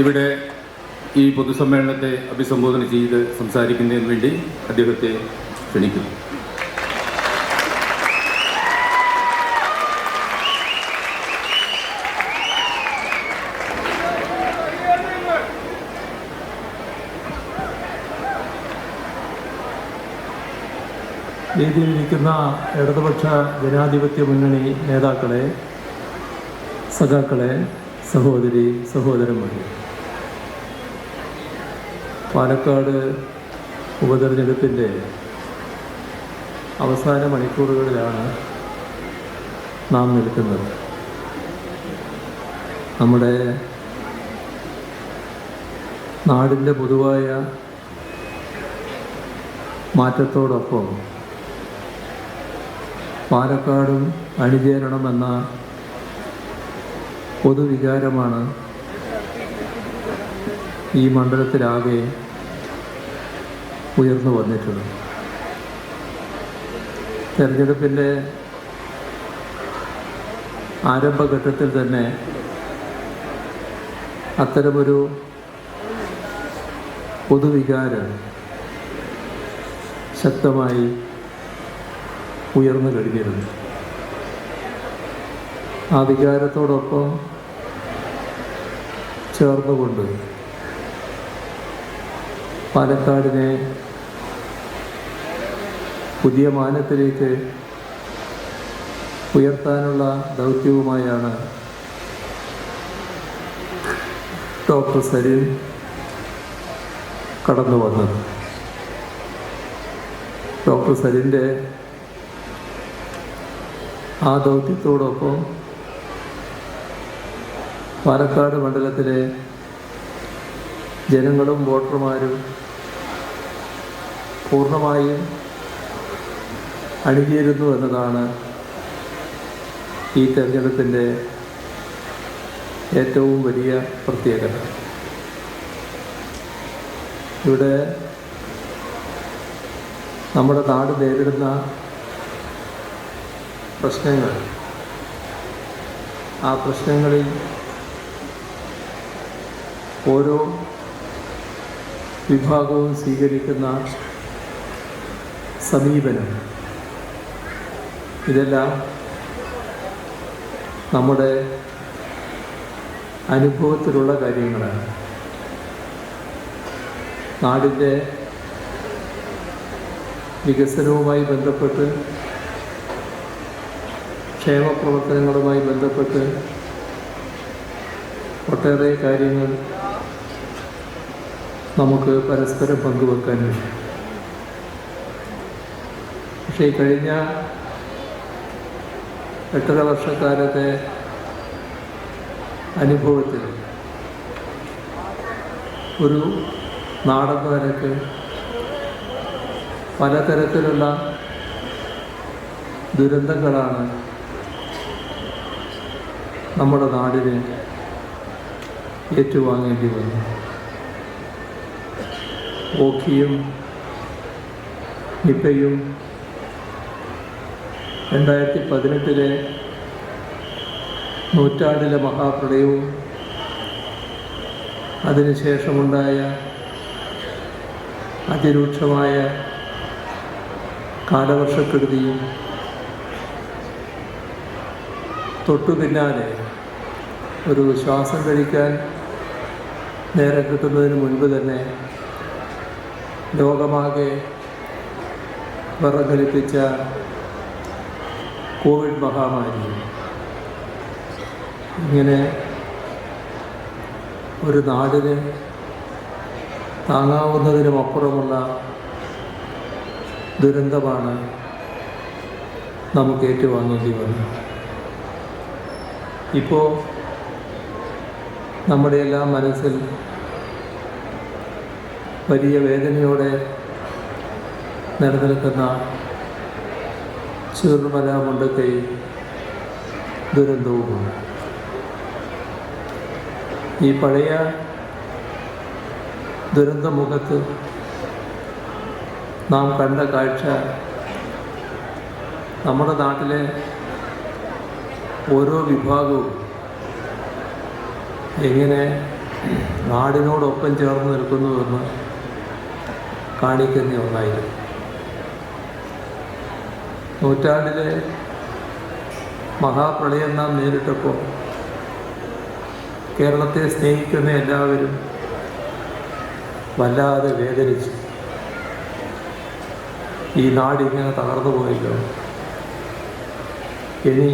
ഇവിടെ ഈ പൊതുസമ്മേളനത്തെ അഭിസംബോധന ചെയ്ത് സംസാരിക്കുന്നതിന് വേണ്ടി അദ്ദേഹത്തെ ക്ഷണിക്കുന്നു. വേദിയിലിരിക്കുന്ന ഇടതുപക്ഷ ജനാധിപത്യ മുന്നണി നേതാക്കളെ, സഖാക്കളെ, സഹോദരി സഹോദരന്മാരെ, പാലക്കാട് ഉപതെരഞ്ഞെടുപ്പിൻ്റെ അവസാന മണിക്കൂറുകളിലാണ് നാം നിൽക്കുന്നത്. നമ്മുടെ നാടിൻ്റെ പൊതുവായ മാറ്റത്തോടൊപ്പം പാലക്കാടും അണിചേരണമെന്ന പൊതുവികാരമാണ് ഈ മണ്ഡലത്തിലാകെ ഉയർന്നു വന്നിട്ടുള്ളത്. തെരഞ്ഞെടുപ്പിൻ്റെ ആരംഭഘട്ടത്തിൽ തന്നെ അത്തരമൊരു പൊതുവികാരം ശക്തമായി ഉയർന്നു കഴിഞ്ഞിരുന്നു. ആ വികാരത്തോടൊപ്പം ചേർന്നുകൊണ്ട് പാലക്കാടിനെ പുതിയ മാനത്തിലേക്ക് ഉയർത്താനുള്ള ദൗത്യവുമായാണ് ഡോക്ടർ സരിൻ കടന്നു വന്നത്. ഡോക്ടർ സരിൻ്റെ ആ ദൗത്യത്തോടൊപ്പം പാലക്കാട് മണ്ഡലത്തിലെ ജനങ്ങളും വോട്ടർമാരും പൂർണ്ണമായും അണിചേരുന്നു എന്നതാണ് ഈ തെരഞ്ഞെടുപ്പിൻ്റെ ഏറ്റവും വലിയ പ്രത്യേകത. ഇവിടെ നമ്മുടെ നാട് നേരിടുന്ന പ്രശ്നങ്ങൾ, ആ പ്രശ്നങ്ങളിൽ ഓരോ വിഭാഗവും സ്വീകരിക്കുന്ന സമീപനം, ഇതെല്ലാം നമ്മുടെ അനുഭവത്തിലുള്ള കാര്യങ്ങളാണ്. നാടിൻ്റെ വികസനവുമായി ബന്ധപ്പെട്ട്, ക്ഷേമപ്രവർത്തനങ്ങളുമായി ബന്ധപ്പെട്ട് ഒട്ടേറെ കാര്യങ്ങൾ നമുക്ക് പരസ്പരം പങ്കുവെക്കാൻ കഴിയും. പക്ഷേ ഈ കഴിഞ്ഞ 8.5 വർഷക്കാലത്തെ അനുഭവത്തിൽ ഒരു നാടെന്ന നിലയ്ക്ക് പലതരത്തിലുള്ള ദുരന്തങ്ങളാണ് നമ്മുടെ നാടിന് ഏറ്റുവാങ്ങേണ്ടി വന്നു. ഓഖിയും നിപ്പയും 2018 നൂറ്റാണ്ടിലെ മഹാപ്രളയവും അതിനുശേഷമുണ്ടായ അതിരൂക്ഷമായ കാലവർഷക്കെടുതിയും തൊട്ടു പിന്നാലെ ഒരു ശ്വാസം കഴിക്കാൻ നേരം കിട്ടുന്നതിന് മുൻപ് തന്നെ ലോകമാകെ വിറങ്ങലിപ്പിച്ച കോവിഡ് മഹാമാരി, ഇങ്ങനെ ഒരു നാടിന് താങ്ങാവുന്നതിനുമപ്പുറമുള്ള ദുരന്തമാണ് നമുക്ക് ഏറ്റുവാങ്ങേണ്ടി വന്നത്. ഇപ്പോൾ നമ്മുടെ എല്ലാം മനസ്സിൽ വലിയ വേദനയോടെ നിലനിൽക്കുന്ന ചൂർമല മുണ്ടക്കൈ ദുരന്തവുമാണ്. ഈ പഴയ ദുരന്തമുഖത്ത് നാം കണ്ട കാഴ്ച നമ്മുടെ നാട്ടിലെ ഓരോ വിഭാഗവും എങ്ങനെ നാടിനോടൊപ്പം ചേർന്ന് നിൽക്കുന്നുവെന്ന് കാണിക്കുന്ന ഒന്നായിരുന്നു. നൂറ്റാണ്ടിലെ മഹാപ്രളയം നാം നേരിട്ടപ്പോൾ കേരളത്തെ സ്നേഹിക്കുന്ന എല്ലാവരും വല്ലാതെ വേദനിച്ചു. ഈ നാടിങ്ങനെ തകർന്നു പോയല്ലോ, ഇനി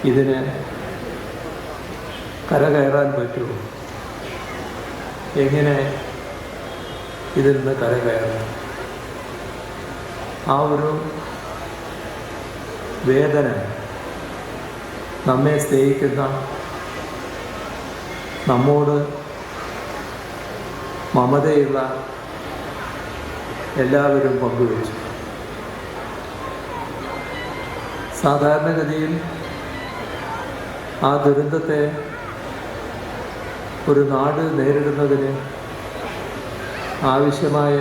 ഇതിന് കരകയറാൻ പറ്റുമോ? എങ്ങനെ ഇതിൽ നിന്ന് കരകയറാം? ആ ഒരു വേദന നമ്മെ സ്നേഹിക്കുന്ന, നമ്മോട് മമതയുള്ള എല്ലാവരും പങ്കുവച്ചു. സാധാരണഗതിയിൽ ആ ദുരന്തത്തെ ഒരു നാട് നേരിടുന്നതിന് ആവശ്യമായ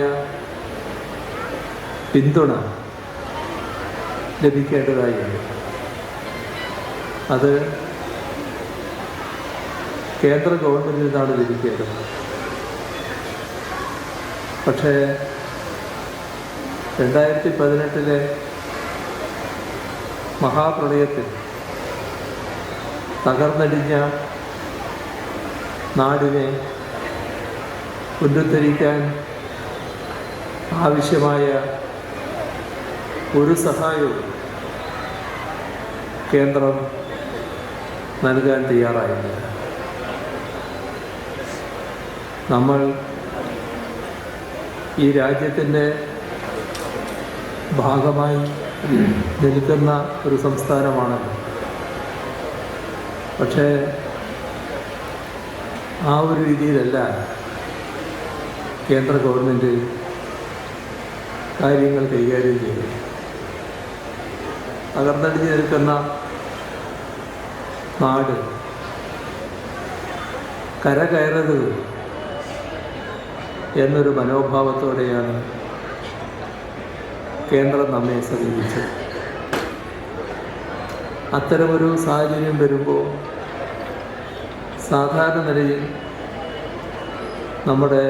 പിന്തുണ ലഭിക്കേണ്ടതായിട്ടുണ്ട്. അത് കേന്ദ്ര ഗവൺമെൻറ്റിൽ നിന്നാണ് ലഭിക്കേണ്ടത്. പക്ഷേ 2018 മഹാപ്രളയത്തിൽ തകർന്നടിഞ്ഞ നാടിനെ പുനരുദ്ധരിക്കാൻ ആവശ്യമായ ഒരു സഹായവും കേന്ദ്രം നൽകാൻ തയ്യാറായില്ല. നമ്മൾ ഈ രാജ്യത്തിൻ്റെ ഭാഗമായി നിൽക്കുന്ന ഒരു സംസ്ഥാനമാണ്. പക്ഷേ ആ ഒരു രീതിയിലല്ല കേന്ദ്ര ഗവൺമെൻറ് കാര്യങ്ങൾ കൈകാര്യം ചെയ്തു. തകർന്നടിഞ്ഞ് നിൽക്കുന്ന നാട് കരകയറരുത് എന്നൊരു മനോഭാവത്തോടെയാണ് കേന്ദ്രം നമ്മെ സമീപിച്ചത്. അത്തരമൊരു സാഹചര്യം വരുമ്പോൾ സാധാരണ നിലയിൽ നമ്മുടെ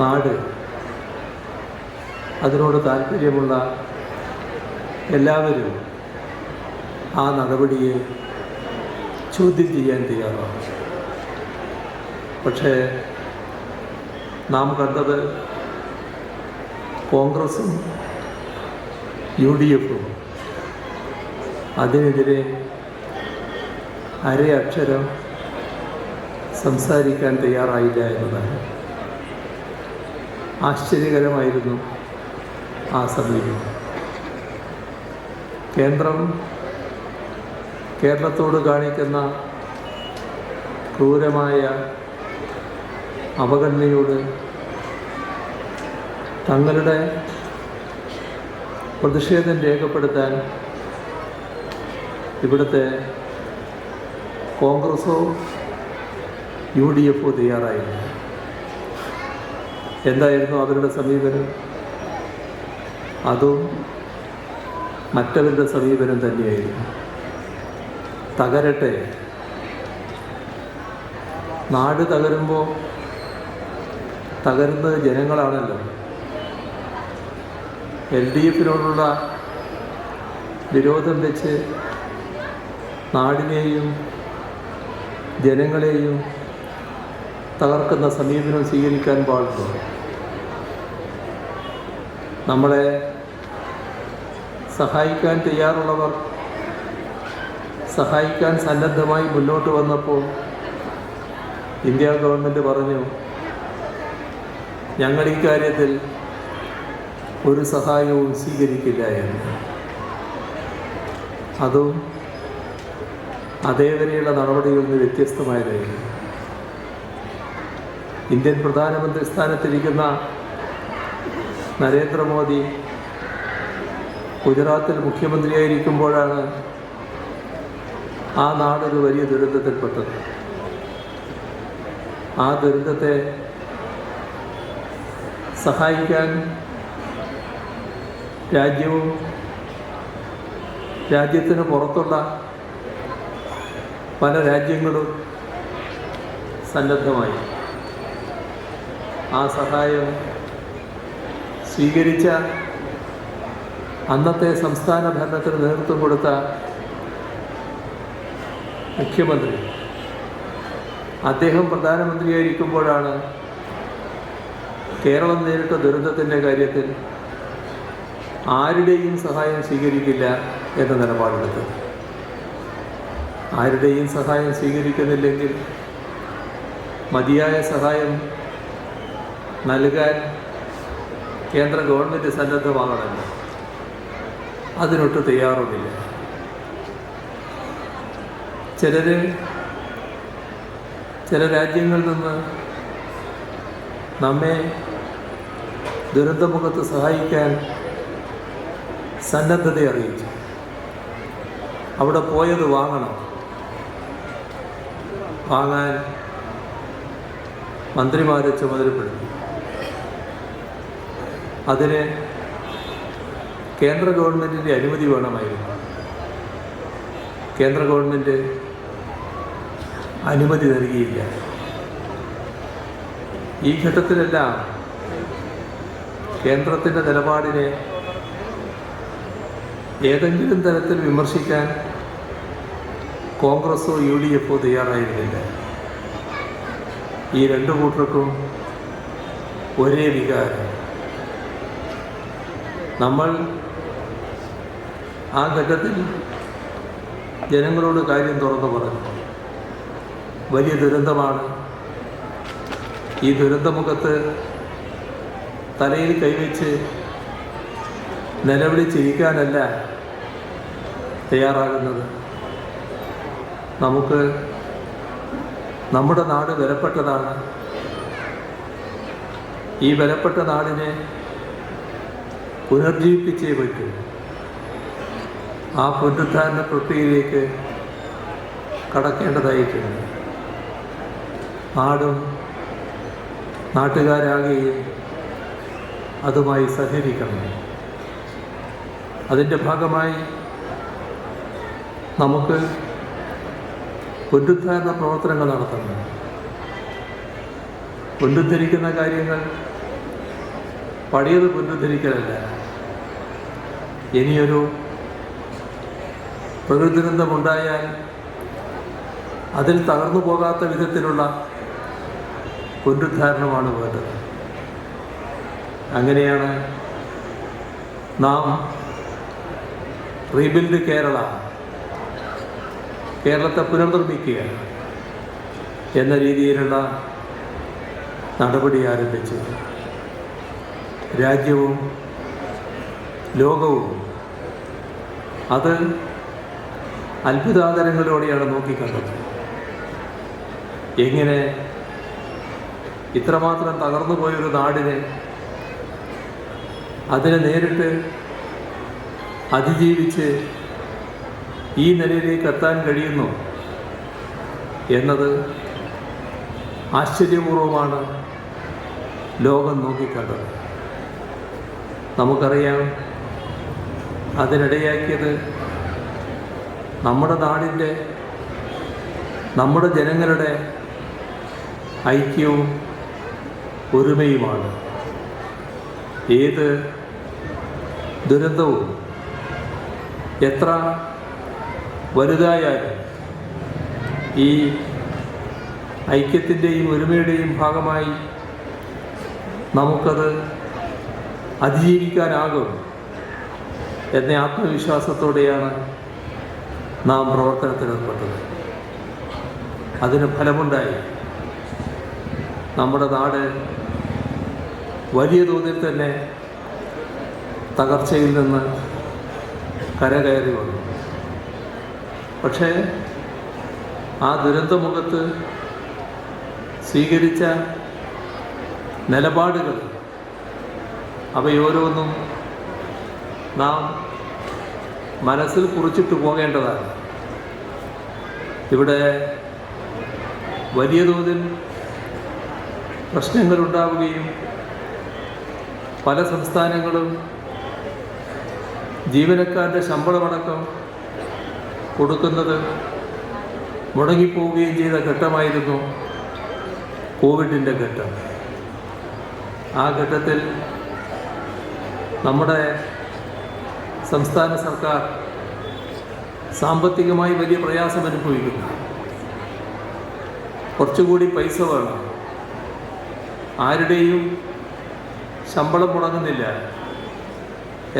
നാട്, അതിനോട് താല്പര്യമുള്ള എല്ലാവരും ആ നടപടിയെ ചോദ്യം ചെയ്യാൻ തയ്യാറാണ്. പക്ഷേ നാം കണ്ടത് കോൺഗ്രസും UDFും അതിനെതിരെ അരയക്ഷരം സംസാരിക്കാൻ തയ്യാറായില്ല എന്നതാണ്. ആശ്ചര്യകരമായിരുന്നു ആ സമീപനം. കേന്ദ്രം കേരളത്തോട് കാണിക്കുന്ന ക്രൂരമായ അവഗണനയോട് തങ്ങളുടെ പ്രതിഷേധം രേഖപ്പെടുത്താൻ ഇവിടുത്തെ കോൺഗ്രസോ UDFോ തയ്യാറായില്ല. എന്തായിരുന്നു അവരുടെ സമീപനം? അതും മറ്റവരുടെ സമീപനം തന്നെയായിരുന്നു. തകരട്ടെ. നാട് തകരുമ്പോൾ തകരുന്നത് ജനങ്ങളാണല്ലോ. LDFിനോടുള്ള വിരോധം വെച്ച് നാടിനെയും ജനങ്ങളെയും തകർക്കുന്ന സമീപനം സ്വീകരിക്കാൻ പാടുള്ളൂ. നമ്മളെ സഹായിക്കാൻ തയ്യാറുള്ളവർ സഹായിക്കാൻ സന്നദ്ധമായി മുന്നോട്ട് വന്നപ്പോൾ ഇന്ത്യ ഗവൺമെൻറ് പറഞ്ഞു, ഞങ്ങൾ ഈ കാര്യത്തിൽ ഒരു സഹായവും സ്വീകരിക്കില്ല എന്ന്. അതും അതേവരെയുള്ള നടപടികളിൽ നിന്ന് വ്യത്യസ്തമായതായിരുന്നു. ഇന്ത്യൻ പ്രധാനമന്ത്രി സ്ഥാനത്തിരിക്കുന്ന നരേന്ദ്രമോദി ഗുജറാത്തിൽ മുഖ്യമന്ത്രിയായിരിക്കുമ്പോഴാണ് ആ നാടൊരു വലിയ ദുരന്തത്തിൽപ്പെട്ടത്. ആ ദുരന്തത്തെ സഹായിക്കാൻ രാജ്യവും രാജ്യത്തിന് പുറത്തുള്ള പല രാജ്യങ്ങളും സന്നദ്ധമായി. ആ സഹായം സ്വീകരിച്ച അന്നത്തെ സംസ്ഥാന ഭരണത്തിന് നേതൃത്വം കൊടുത്ത മുഖ്യമന്ത്രി, അദ്ദേഹം പ്രധാനമന്ത്രിയായിരിക്കുമ്പോഴാണ് കേരളം നേരിട്ട ദുരന്തത്തിൻ്റെ കാര്യത്തിൽ ആരുടെയും സഹായം സ്വീകരിക്കില്ല എന്ന നിലപാടെടുത്തത്. ആരുടെയും സഹായം സ്വീകരിക്കുന്നില്ലെങ്കിൽ മതിയായ സഹായം നൽകാൻ കേന്ദ്ര ഗവൺമെൻറ് സന്നദ്ധമാകണമല്ലോ. അതിനൊട്ട് തയ്യാറുമില്ല. ചില രാജ്യങ്ങളിൽ നിന്ന് നമ്മെ ദുരന്തമുഖത്ത് സഹായിക്കാൻ സന്നദ്ധത അറിയിച്ചു. അവിടെ പോയത് വാങ്ങാൻ മന്ത്രിമാരെ ചുമതലപ്പെടുത്തി. അതിന് കേന്ദ്ര ഗവൺമെൻറ്റിൻ്റെ അനുമതി വേണമായിരുന്നു. കേന്ദ്ര ഗവൺമെൻറ് അനുമതി നൽകിയില്ല. ഈ ഘട്ടത്തിലെല്ലാം കേന്ദ്രത്തിൻ്റെ നിലപാടിനെ ഏതെങ്കിലും തരത്തിൽ വിമർശിക്കാൻ കോൺഗ്രസോ UDF തയ്യാറായിരുന്നില്ല. ഈ രണ്ടു കൂട്ടർക്കും ഒരേ വികാരം. നമ്മൾ ആ ഘട്ടത്തിൽ ജനങ്ങളോട് കാര്യം തുറന്നു പറഞ്ഞു. വലിയ ദുരന്തമാണ്. ഈ ദുരന്തമുഖത്ത് തലയിൽ കൈവച്ച് നിലവിളിച്ചിരിക്കാനല്ല തയ്യാറാകുന്നത്. നമുക്ക് നമ്മുടെ നാട് വിലപ്പെട്ടതാണ്. ഈ വിലപ്പെട്ട നാടിനെ പുനർജീവിപ്പിച്ചേ പറ്റൂ. ആ പുനരുദ്ധാരണ പ്രക്രിയയിലേക്ക് കടക്കേണ്ടതായിട്ടുണ്ട്. നാടും നാട്ടുകാരാകുകയും അതുമായി സഹകരിക്കണം. അതിൻ്റെ ഭാഗമായി നമുക്ക് പുനരുദ്ധാരണ പ്രവർത്തനങ്ങൾ നടത്തണം. പുനരുദ്ധരിക്കുന്ന കാര്യങ്ങൾ പഴയത് പുനരുദ്ധരിക്കലല്ല. ഇനിയൊരു പ്രകൃതി ദുരന്തമുണ്ടായാൽ അതിൽ തകർന്നു പോകാത്ത വിധത്തിലുള്ള പുനരുദ്ധാരണമാണ് വേണ്ടത്. അങ്ങനെയാണ് നാം റീബിൽഡ് കേരളത്തെ പുനർനിർമ്മിക്കുക എന്ന രീതിയിലുള്ള നടപടി ആരംഭിച്ചു. രാജ്യവും ലോകവും അത് അത്ഭുതാദരങ്ങളോടെയാണ് നോക്കിക്കണ്ടത്. എങ്ങനെ ഇത്രമാത്രം തകർന്നു പോയൊരു നാടിനെ അതിനെ നേരിട്ട് അതിജീവിച്ച് ഈ നിലയിലേക്ക് എത്താൻ കഴിയുന്നു എന്നത് ആശ്ചര്യപൂർവമാണ് ലോകം നോക്കിക്കണ്ടത്. നമുക്കറിയാം, അതിനിടയാക്കിയത് നമ്മുടെ നാടിൻ്റെ, നമ്മുടെ ജനങ്ങളുടെ ഐക്യവും ഒരുമയുമാണ്. ഏത് ദുരന്തവും എത്ര വലുതായാലും ഈ ഐക്യത്തിൻ്റെയും ഒരുമയുടെയും ഭാഗമായി നമുക്കത് അതിജീവിക്കാനാകും എന്ന ആത്മവിശ്വാസത്തോടെയാണ് നാം പ്രവർത്തനത്തിലേർപ്പെട്ടത്. അതിന് ഫലമുണ്ടായി. നമ്മുടെ നാട് വലിയ തോതിൽ തന്നെ തകർച്ചയിൽ നിന്ന് കരകയറി വന്നു. പക്ഷേ ആ ദുരന്തമുഖത്ത് സ്വീകരിച്ച നിലപാടുകൾ, അവയോരോന്നും നാം മനസ്സിൽ കുറിച്ചിട്ട് പോകേണ്ടതാണ്. ഇവിടെ വലിയ തോതിൽ പ്രശ്നങ്ങളുണ്ടാവുകയും പല സംസ്ഥാനങ്ങളും ജീവനക്കാരുടെ ശമ്പളമടക്കം കൊടുക്കുന്നത് മുടങ്ങിപ്പോവുകയും ചെയ്ത ഘട്ടമായിരുന്നു കോവിഡിൻ്റെ ഘട്ടം. ആ ഘട്ടത്തിൽ നമ്മുടെ സംസ്ഥാന സർക്കാർ സാമ്പത്തികമായി വലിയ പ്രയാസം അനുഭവിക്കുന്നു. കുറച്ചുകൂടി പൈസ വേണം. ആരുടെയും ശമ്പളം മുടങ്ങുന്നില്ല.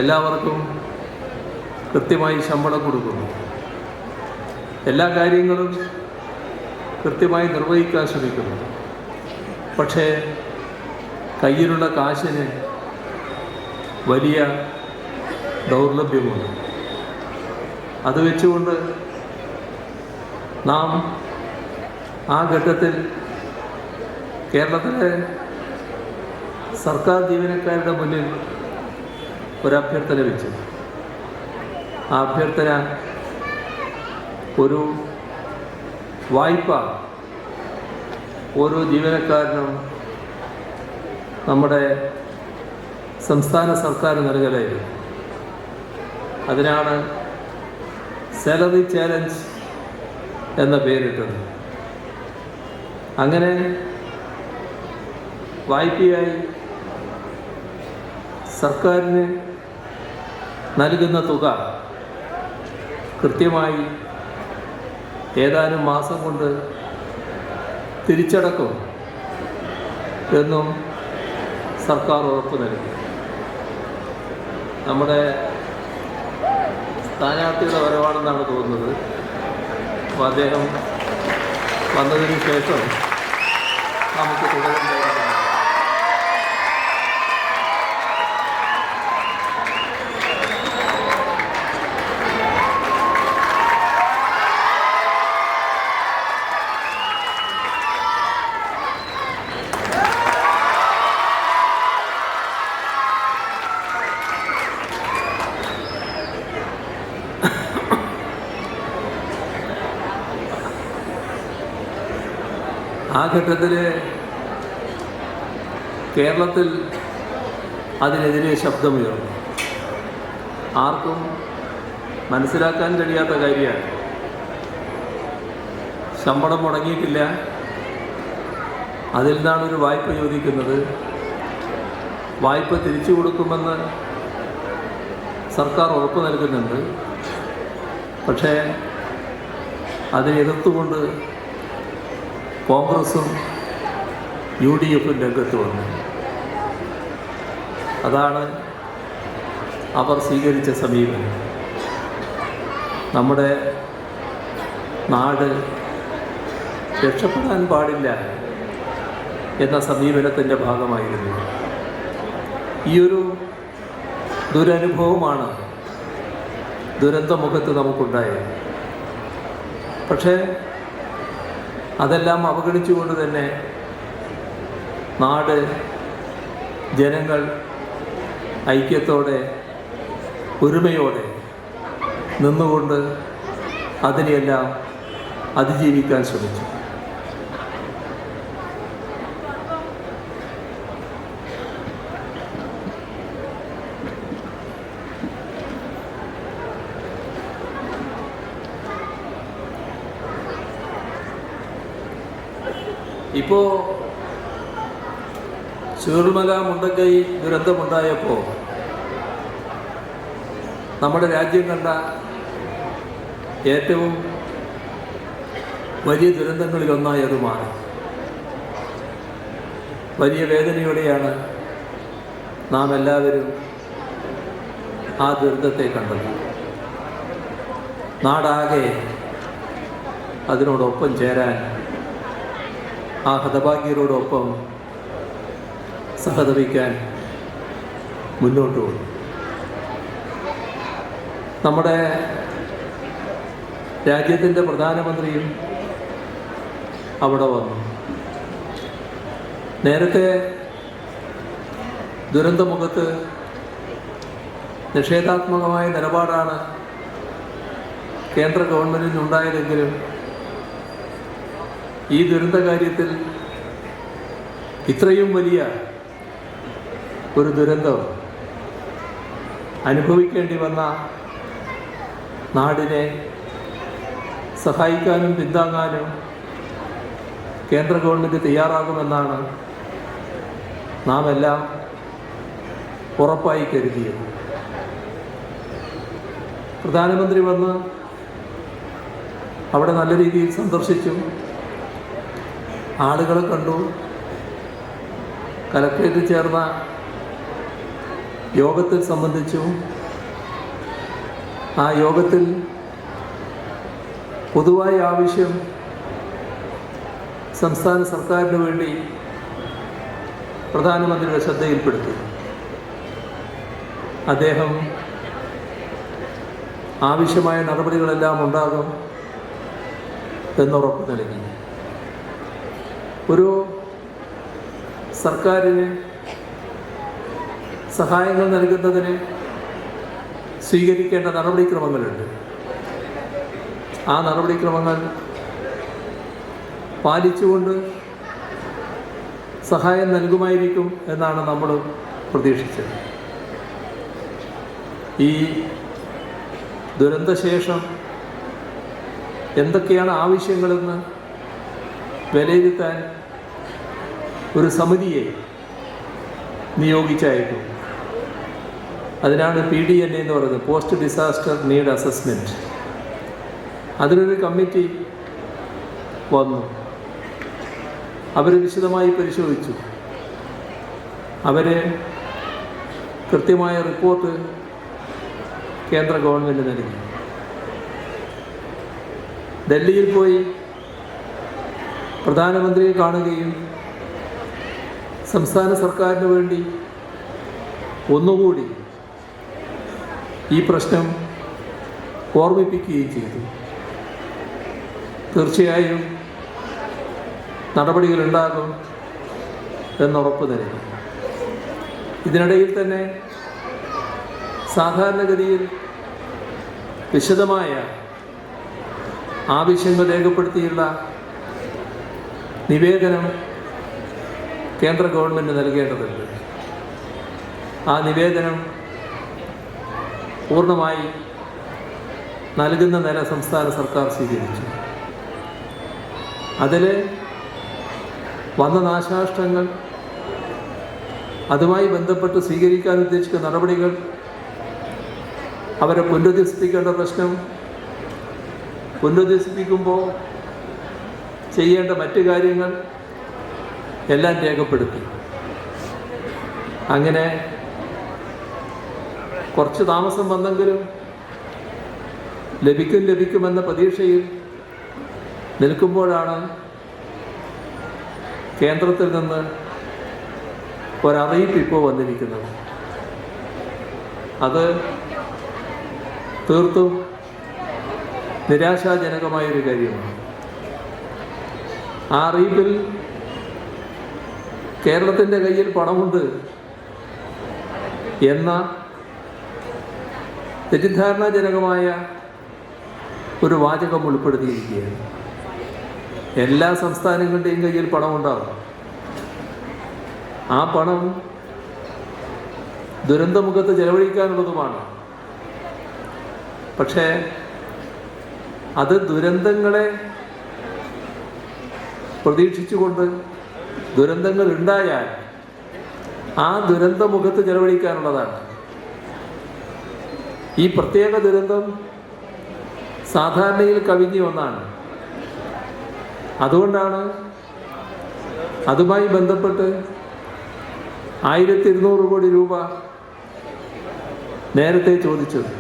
എല്ലാവർക്കും കൃത്യമായി ശമ്പളം കൊടുക്കുന്നു. എല്ലാ കാര്യങ്ങളും കൃത്യമായി നിർവഹിക്കാൻ ശ്രമിക്കുന്നു. പക്ഷേ കയ്യിലുള്ള കാശിന് വലിയ ദൗർലഭ്യമുണ്ട്. അത് വെച്ചുകൊണ്ട് നാം ആ ഘട്ടത്തിൽ കേരളത്തിലെ സർക്കാർ ജീവനക്കാരുടെ മുന്നിൽ ഒരഭ്യർത്ഥന വെച്ചു. ആ അഭ്യർത്ഥന ഒരു വായ്പ ഓരോ ജീവനക്കാരനും നമ്മുടെ സംസ്ഥാന സർക്കാർ നൽകലായിരുന്നു. അതിനാണ് സാലറി ചാലഞ്ച് എന്ന പേരിട്ടത്. അങ്ങനെ വായ്പയായി സർക്കാരിന് നൽകുന്ന തുക കൃത്യമായി ഏതാനും മാസം കൊണ്ട് തിരിച്ചടക്കും എന്നും സർക്കാർ ഉറപ്പ് നൽകി. നമ്മുടെ സ്ഥാനാർത്ഥിയുടെ വരവാണെന്നാണ് തോന്നുന്നത്. അപ്പോൾ അദ്ദേഹം വന്നതിന് ശേഷം നമുക്ക് തുടരുന്നത്. ആ ഘട്ടത്തിൽ കേരളത്തിൽ അതിനെതിരെ ശബ്ദമുയർന്നു. ആർക്കും മനസ്സിലാക്കാൻ കഴിയാത്ത കാര്യമാണ്. ശമ്പളം മുടങ്ങിയിട്ടില്ല, അതിൽ നിന്നാണ് ഒരു വായ്പ ചോദിക്കുന്നത്. വായ്പ തിരിച്ചു കൊടുക്കുമെന്ന് സർക്കാർ ഉറപ്പ് നൽകുന്നുണ്ട്. പക്ഷേ അതിനെ എതിർത്തുകൊണ്ട് കോൺഗ്രസും UDFും രംഗത്ത് വന്നു. അതാണ് അവർ സ്വീകരിച്ച സമീപനം. നമ്മുടെ നാട് രക്ഷപ്പെടാൻ പാടില്ല എന്ന സമീപനത്തിൻ്റെ ഭാഗമായിരുന്നു. ഈയൊരു ദുരനുഭവമാണ് ദുരന്തമുഖത്ത് നമുക്കുണ്ടായത്. പക്ഷേ അതെല്ലാം അവഗണിച്ചുകൊണ്ട് തന്നെ നാട്, ജനങ്ങൾ ഐക്യത്തോടെ ഒരുമയോടെ നിന്നുകൊണ്ട് അതിനെയെല്ലാം അതിജീവിക്കാൻ ശ്രമിച്ചു. ഇപ്പോൾ ചൂരൽമല മുണ്ടക്കൈ ദുരന്തമുണ്ടായപ്പോൾ നമ്മുടെ രാജ്യം കണ്ട ഏറ്റവും വലിയ ദുരന്തങ്ങളിലൊന്നായി അത് മാറി. വലിയ വേദനയോടെയാണ് നാം എല്ലാവരും ആ ദുരന്തത്തെ കണ്ടത്. നാടാകെ അതിനോടൊപ്പം ചേരാൻ, ആ ഹതഭാഗ്യരോടൊപ്പം സഹതപിക്കാൻ മുന്നോട്ട് പോയി. നമ്മുടെ രാജ്യത്തിൻ്റെ പ്രധാനമന്ത്രിയും അവിടെ വന്നു. നേരത്തെ ദുരന്തമുഖത്ത് നിഷേധാത്മകമായ നിലപാടാണ് കേന്ദ്ര ഗവൺമെൻറ്റിനുണ്ടായതെങ്കിലും ഈ ദുരന്ത കാര്യത്തിൽ ഇത്രയും വലിയ ഒരു ദുരന്തം അനുഭവിക്കേണ്ടി വന്ന നാടിനെ സഹായിക്കാനും പിന്താങ്ങാനും കേന്ദ്ര ഗവൺമെൻറ് തയ്യാറാകുമെന്നാണ് നാം എല്ലാം ഉറപ്പായി കരുതിയത്. പ്രധാനമന്ത്രി വന്ന് അവിടെ നല്ല രീതിയിൽ സന്ദർശിച്ചു, ആളുകളെ കണ്ടു. കലക്ട്രേറ്റിൽ ചേർന്ന യോഗത്തിൽ സംബന്ധിച്ചു. ആ യോഗത്തിൽ പൊതുവായ ആവശ്യം സംസ്ഥാന സർക്കാരിന് വേണ്ടി പ്രധാനമന്ത്രിയുടെ ശ്രദ്ധയിൽപ്പെടുത്തി. അദ്ദേഹം ആവശ്യമായ നടപടികളെല്ലാം ഉണ്ടാകും എന്നുറപ്പ് നൽകി. ഒരു സർക്കാരിന് സഹായങ്ങൾ നൽകുന്നതിന് സ്വീകരിക്കേണ്ട നടപടിക്രമങ്ങളുണ്ട്. ആ നടപടിക്രമങ്ങൾ പാലിച്ചുകൊണ്ട് സഹായം നൽകുമായിരിക്കും എന്നാണ് നമ്മൾ പ്രതീക്ഷിച്ചത്. ഈ ദുരന്തശേഷം എന്തൊക്കെയാണ് ആവശ്യങ്ങളെന്ന് വിലയിരുത്താൻ ഒരു സമിതിയെ നിയോഗിച്ചയക്കും. അതിനാണ് PDNA എന്ന് പറയുന്നത്, പോസ്റ്റ് ഡിസാസ്റ്റർ നീഡ് അസസ്മെൻറ്റ്. അതിനൊരു കമ്മിറ്റി വന്നു. അവർ വിശദമായി പരിശോധിച്ചു. അവർ കൃത്യമായ റിപ്പോർട്ട് കേന്ദ്ര ഗവൺമെൻറ് നൽകി. ഡൽഹിയിൽ പോയി പ്രധാനമന്ത്രിയെ കാണുകയും സംസ്ഥാന സർക്കാരിന് വേണ്ടി ഒന്നുകൂടി ഈ പ്രശ്നം ഓർമ്മിപ്പിക്കുകയും ചെയ്തു. തീർച്ചയായും നടപടികളുണ്ടാകും എന്നുറപ്പ് നൽകി. ഇതിനിടയിൽ തന്നെ സാധാരണഗതിയിൽ വിശദമായ ആവശ്യങ്ങൾ രേഖപ്പെടുത്തിയുള്ള നിവേദനം കേന്ദ്ര ഗവൺമെൻറ് നൽകേണ്ടതുണ്ട്. ആ നിവേദനം പൂർണ്ണമായി നൽകുന്ന നില സംസ്ഥാന സർക്കാർ സ്വീകരിച്ചു. അതിൽ വന്ന നാശനഷ്ടങ്ങൾ, അതുമായി ബന്ധപ്പെട്ട് സ്വീകരിക്കാൻ ഉദ്ദേശിക്കുന്ന നടപടികൾ, അവരെ പുനരധിവസിപ്പിക്കേണ്ട പ്രശ്നം, പുനരധിവസിപ്പിക്കുമ്പോൾ ചെയ്യേണ്ട മറ്റു കാര്യങ്ങൾ എല്ലാം രേഖപ്പെടുത്തി. അങ്ങനെ കുറച്ച് താമസം വന്നെങ്കിലും ലഭിക്കുമെന്ന പ്രതീക്ഷയിൽ നിൽക്കുമ്പോഴാണ് കേന്ദ്രത്തിൽ നിന്ന് ഒരറിയിപ്പ് ഇപ്പോൾ വന്നിരിക്കുന്നത്. അത് തീർത്തും നിരാശാജനകമായൊരു കാര്യമാണ്. ആ അറിയിപ്പിൽ കേരളത്തിൻ്റെ കയ്യിൽ പണമുണ്ട് എന്ന തെറ്റിദ്ധാരണാജനകമായ ഒരു വാചകം ഉൾപ്പെടുത്തിയിരിക്കുകയാണ്. എല്ലാ സംസ്ഥാനങ്ങളുടെയും കയ്യിൽ പണമുണ്ടാകും. ആ പണം ദുരന്തമുഖത്ത് ചെലവഴിക്കാനുള്ളതുമാണ്. പക്ഷേ അത് ദുരന്തങ്ങളെ പ്രതീക്ഷിച്ചുകൊണ്ട് ദുരന്തങ്ങൾ ഉണ്ടായാൽ ആ ദുരന്തമുഖത്ത് ചെലവഴിക്കാനുള്ളതാണ്. ഈ പ്രത്യേക ദുരന്തം സാധാരണയിൽ കവിഞ്ഞ ഒന്നാണ്. അതുകൊണ്ടാണ് അതുമായി ബന്ധപ്പെട്ട് 1200 കോടി രൂപ നേരത്തെ ചോദിച്ചത്.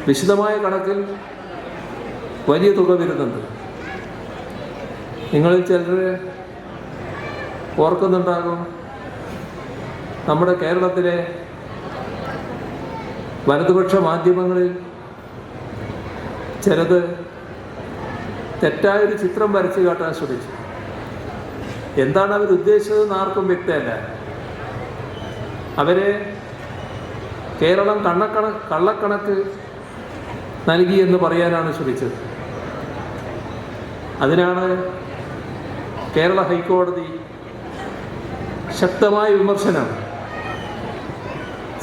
വിശദമായ കണക്കിൽ വലിയ തുക വരുന്നുണ്ട്. നിങ്ങളിൽ ചിലർ ഓർക്കുന്നുണ്ടാകും, നമ്മുടെ കേരളത്തിലെ വലതുപക്ഷ മാധ്യമങ്ങളിൽ ചിലത് തെറ്റായൊരു ചിത്രം വരച്ചു കാട്ടാൻ ശ്രമിച്ചു. എന്താണ് അവരുദ്ദേശിച്ചതെന്ന് ആർക്കും വ്യക്തമല്ല. അവരെ കേരളം കള്ളക്കണക്ക് നൽകിയെന്ന് പറയാനാണ് ശ്രമിച്ചത്. അതിനാണ് കേരള ഹൈക്കോടതി ശക്തമായ വിമർശനം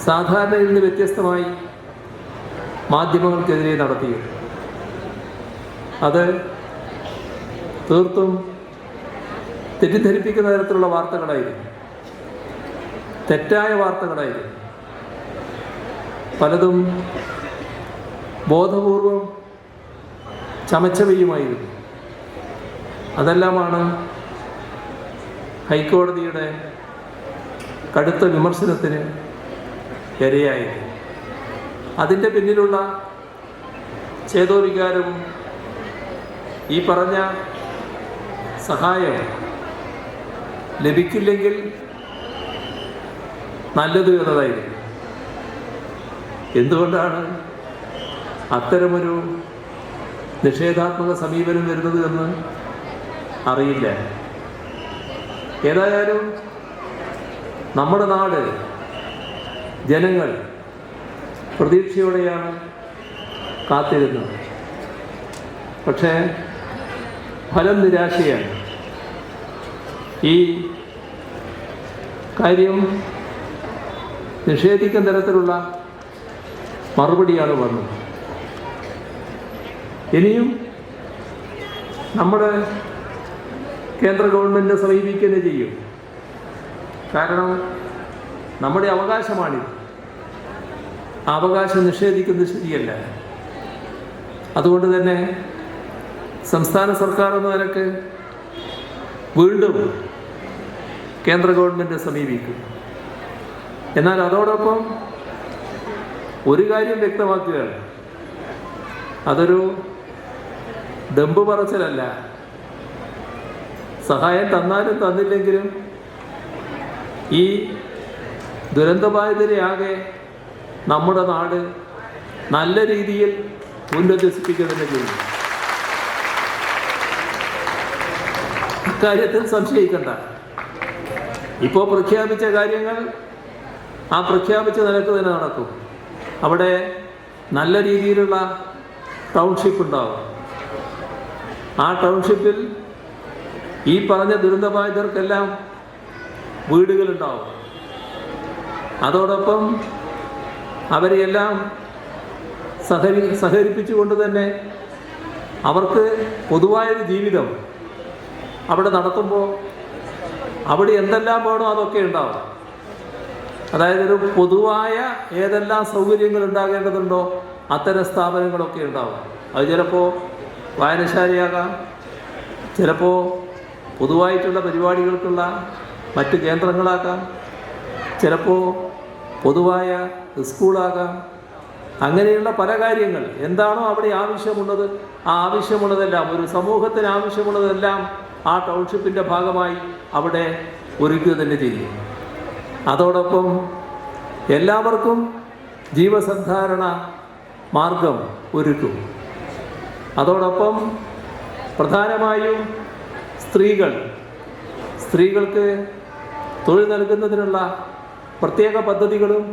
സാധാരണയിൽ നിന്ന് വ്യത്യസ്തമായി മാധ്യമങ്ങൾക്കെതിരെ നടത്തിയത്. അത് തീർത്തും തെറ്റിദ്ധരിപ്പിക്കുന്ന തരത്തിലുള്ള വാർത്തകളായിരുന്നു, തെറ്റായ വാർത്തകളായിരുന്നു. പലതും ബോധപൂർവം ചമച്ചവയുമായിരുന്നു. അതെല്ലാമാണ് ഹൈക്കോടതിയുടെ കടുത്ത വിമർശനത്തിന് ഇരയായത്. അതിൻ്റെ പിന്നിലുള്ള ചേതോവികാരവും ഈ പറഞ്ഞ സഹായം ലഭിക്കില്ലെങ്കിൽ നല്ലത് എന്നതായിരുന്നു. എന്തുകൊണ്ടാണ് അത്തരമൊരു നിഷേധാത്മക സമീപനം വരുന്നത് എന്ന് അറിയില്ല. ഏതായാലും നമ്മുടെ നാട്, ജനങ്ങൾ പ്രതീക്ഷയോടെയാണ് കാത്തിരുന്നത്. പക്ഷേ ഫലം നിരാശയാണ്. ഈ കാര്യം നിഷേധിക്കുന്ന തരത്തിലുള്ള മറുപടിയാണ് വന്നത്. ഇനിയും നമ്മുടെ കേന്ദ്ര ഗവൺമെൻറ് സമീപിക്കുക ചെയ്യും. കാരണം നമ്മുടെ അവകാശമാണിത്. ആ അവകാശം നിഷേധിക്കുന്നത് ശരിയല്ല. അതുകൊണ്ട് തന്നെ സംസ്ഥാന സർക്കാർ എന്ന നിലക്ക് വീണ്ടും കേന്ദ്ര ഗവൺമെൻറ് സമീപിക്കും. എന്നാൽ അതോടൊപ്പം ഒരു കാര്യം വ്യക്തമാക്കുകയാണ്, അതൊരു ദമ്പ് പറച്ചിലല്ല. സഹായം തന്നാലും തന്നില്ലെങ്കിലും ഈ ദുരന്തബാധിതരെ ആകെ നമ്മുടെ നാട് നല്ല രീതിയിൽ ഉന്നതിപ്പിക്കുക തന്നെ ചെയ്യും. ഇക്കാര്യത്തിൽ സംശയിക്കണ്ട. ഇപ്പോൾ പ്രഖ്യാപിച്ച കാര്യങ്ങൾ ആ പ്രഖ്യാപിച്ച നിലക്ക് തന്നെ നടക്കും. അവിടെ നല്ല രീതിയിലുള്ള ടൗൺഷിപ്പ് ഉണ്ടാവും. ആ ടൗൺഷിപ്പിൽ ഈ പറഞ്ഞ ദുരന്തബാധിതർക്കെല്ലാം വീടുകളുണ്ടാവും. അതോടൊപ്പം അവരെയെല്ലാം സഹകരിപ്പിച്ചുകൊണ്ട് തന്നെ അവർക്ക് പൊതുവായൊരു ജീവിതം അവിടെ നടത്തുമ്പോൾ അവിടെ എന്തെല്ലാം വേണോ അതൊക്കെ ഉണ്ടാവും. അതായത് ഒരു പൊതുവായ ഏതെല്ലാം സൗകര്യങ്ങൾ ഉണ്ടാകേണ്ടതുണ്ടോ അത്തരം സ്ഥാപനങ്ങളൊക്കെ ഉണ്ടാവും. അത് ചിലപ്പോൾ വായനശാലയാകാം, ചിലപ്പോൾ പൊതുവായിട്ടുള്ള പരിപാടികൾക്കുള്ള മറ്റ് കേന്ദ്രങ്ങളാകാം, ചിലപ്പോൾ പൊതുവായ സ്കൂളാകാം. അങ്ങനെയുള്ള പല കാര്യങ്ങൾ എന്താണോ അവിടെ ആവശ്യമുള്ളത് ആ ആവശ്യമുള്ളതെല്ലാം, ഒരു സമൂഹത്തിന് ആവശ്യമുള്ളതെല്ലാം ആ ടൗൺഷിപ്പിൻ്റെ ഭാഗമായി അവിടെ ഒരുക്കുക തന്നെ ചെയ്യും. അതോടൊപ്പം എല്ലാവർക്കും ജീവസന്ധാരണ മാർഗം ഒരുക്കും. അതോടൊപ്പം പ്രധാനമായും സ്ത്രീകൾക്ക് തൊഴിൽ നൽകുന്നതിനുള്ള പ്രത്യേക പദ്ധതികളും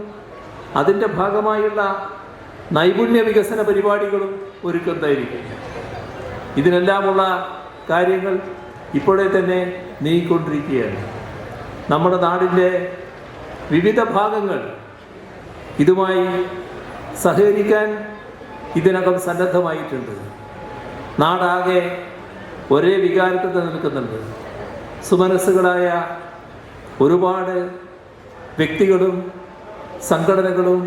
അതിൻ്റെ ഭാഗമായുള്ള നൈപുണ്യ വികസന പരിപാടികളും ഒരുക്കുന്നതായിരിക്കും. ഇതിനെല്ലാമുള്ള കാര്യങ്ങൾ ഇപ്പോഴേ തന്നെ നീങ്ങിക്കൊണ്ടിരിക്കുകയാണ്. നമ്മുടെ നാടിൻ്റെ വിവിധ ഭാഗങ്ങൾ ഇതുമായി സഹകരിക്കാൻ ഇതിനകം സന്നദ്ധമായിട്ടുണ്ട്. നാടാകെ ഒരേ വികാരത്തിൽ നിൽക്കുന്നുണ്ട്. സുമനസ്സുകളായ ഒരുപാട് വ്യക്തികളും സംഘടനകളും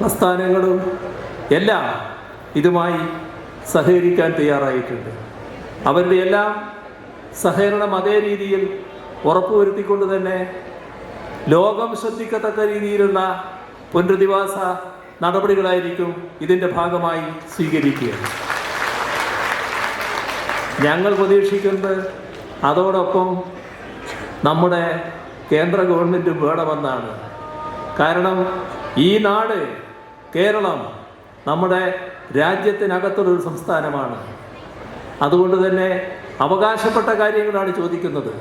പ്രസ്ഥാനങ്ങളും എല്ലാം ഇതുമായി സഹകരിക്കാൻ തയ്യാറായിട്ടുണ്ട്. അവരുടെ എല്ലാം സഹകരണം അതേ രീതിയിൽ ഉറപ്പുവരുത്തിക്കൊണ്ട് തന്നെ ലോകം ശ്രദ്ധിക്കത്തക്ക രീതിയിലുള്ള പുനരധിവാസ നടപടികളായിരിക്കും ഇതിൻ്റെ ഭാഗമായി സ്വീകരിക്കുക. ഞങ്ങൾ പ്രതീക്ഷിക്കുന്നത് അതോടൊപ്പം നമ്മുടെ കേന്ദ്ര ഗവൺമെൻറ് വേണമെന്നാണ്. കാരണം ഈ നാട്, കേരളം, നമ്മുടെ രാജ്യത്തിനകത്തുള്ളൊരു സംസ്ഥാനമാണ്. അതുകൊണ്ട് തന്നെ അവകാശപ്പെട്ട കാര്യങ്ങളാണ് ചോദിക്കുന്നത്.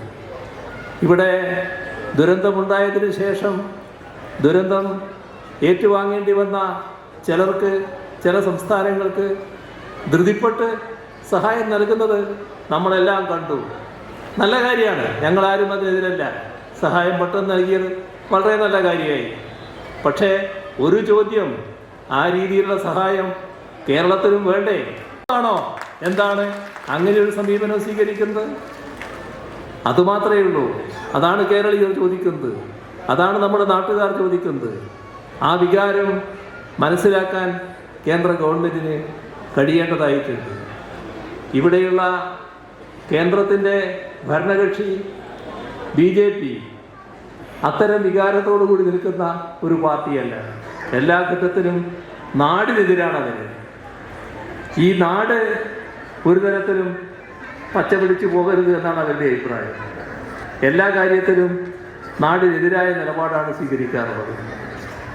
ഇവിടെ ദുരന്തമുണ്ടായതിനു ശേഷം ദുരന്തം ഏറ്റുവാങ്ങേണ്ടി വന്ന ചില സംസ്ഥാനങ്ങൾക്ക് ധൃതിപ്പെട്ട് സഹായം നൽകുന്നത് നമ്മളെല്ലാം കണ്ടു. നല്ല കാര്യമാണ്, ഞങ്ങളാരും അതിനെതിരല്ല. സഹായം പെട്ടെന്ന് നൽകിയത് വളരെ നല്ല കാര്യമായി. പക്ഷേ ഒരു ചോദ്യം, ആ രീതിയിലുള്ള സഹായം കേരളത്തിനും വേണ്ടേ? ആണോ എന്താണ് അങ്ങനെ ഒരു സമീപനം സ്വീകരിക്കുന്നത്? അതുമാത്രമേ ഉള്ളൂ. അതാണ് കേരളീയർ ചോദിക്കുന്നത്, അതാണ് നമ്മുടെ നാട്ടുകാർ ചോദിക്കുന്നത്. ആ വികാരം മനസ്സിലാക്കാൻ കേന്ദ്ര ഗവൺമെൻറ്റിന് കഴിയേണ്ടതായിട്ടുണ്ട്. ഇവിടെയുള്ള കേന്ദ്രത്തിൻ്റെ ഭരണകക്ഷി BJP അത്തരം വികാരത്തോടു കൂടി നിൽക്കുന്ന ഒരു പാർട്ടിയല്ല. എല്ലാ ഘട്ടത്തിലും നാടിനെതിരാണ് അതിന്. ഈ നാട് ഒരു തരത്തിലും പച്ചപിടിച്ചു പോകരുത് എന്നാണ് അവരുടെ അഭിപ്രായം. എല്ലാ കാര്യത്തിലും നാടിനെതിരായ നിലപാടാണ് സ്വീകരിക്കാറുള്ളത്.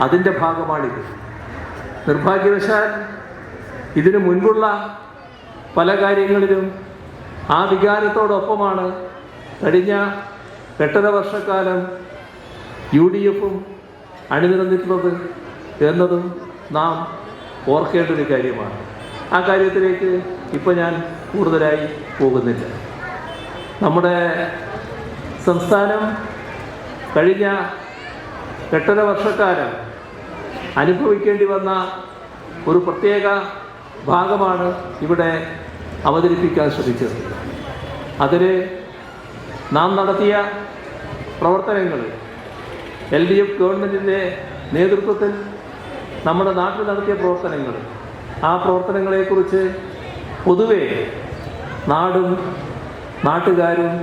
അതിൻ്റെ ഭാഗമാണിത്. നിർഭാഗ്യവശാൽ ഇതിനു മുൻപുള്ള പല കാര്യങ്ങളിലും ആ വികാരത്തോടൊപ്പമാണ് കഴിഞ്ഞ 8.5 വർഷക്കാലം UDFും അണിനിരന്നിട്ടുള്ളത് എന്നതും നാം ഓർക്കേണ്ട ഒരു കാര്യമാണ്. ആ കാര്യത്തിലേക്ക് ഇപ്പോൾ ഞാൻ കൂടുതലായി പോകുന്നില്ല. നമ്മുടെ സംസ്ഥാനം കഴിഞ്ഞ 8.5 വർഷക്കാലം അനുഭവിക്കേണ്ടി വന്ന ഒരു പ്രത്യേക ഭാഗമാണ് ഇവിടെ അവതരിപ്പിക്കാൻ ശ്രമിച്ചത്. അതിൽ നാം നടത്തിയ പ്രവർത്തനങ്ങൾ, LDF ഗവൺമെൻറ്റിൻ്റെ നേതൃത്വത്തിൽ നമ്മുടെ നാട്ടിൽ നടത്തിയ പ്രവർത്തനങ്ങൾ, ആ പ്രവർത്തനങ്ങളെക്കുറിച്ച് പൊതുവെ നാടും നാട്ടുകാരും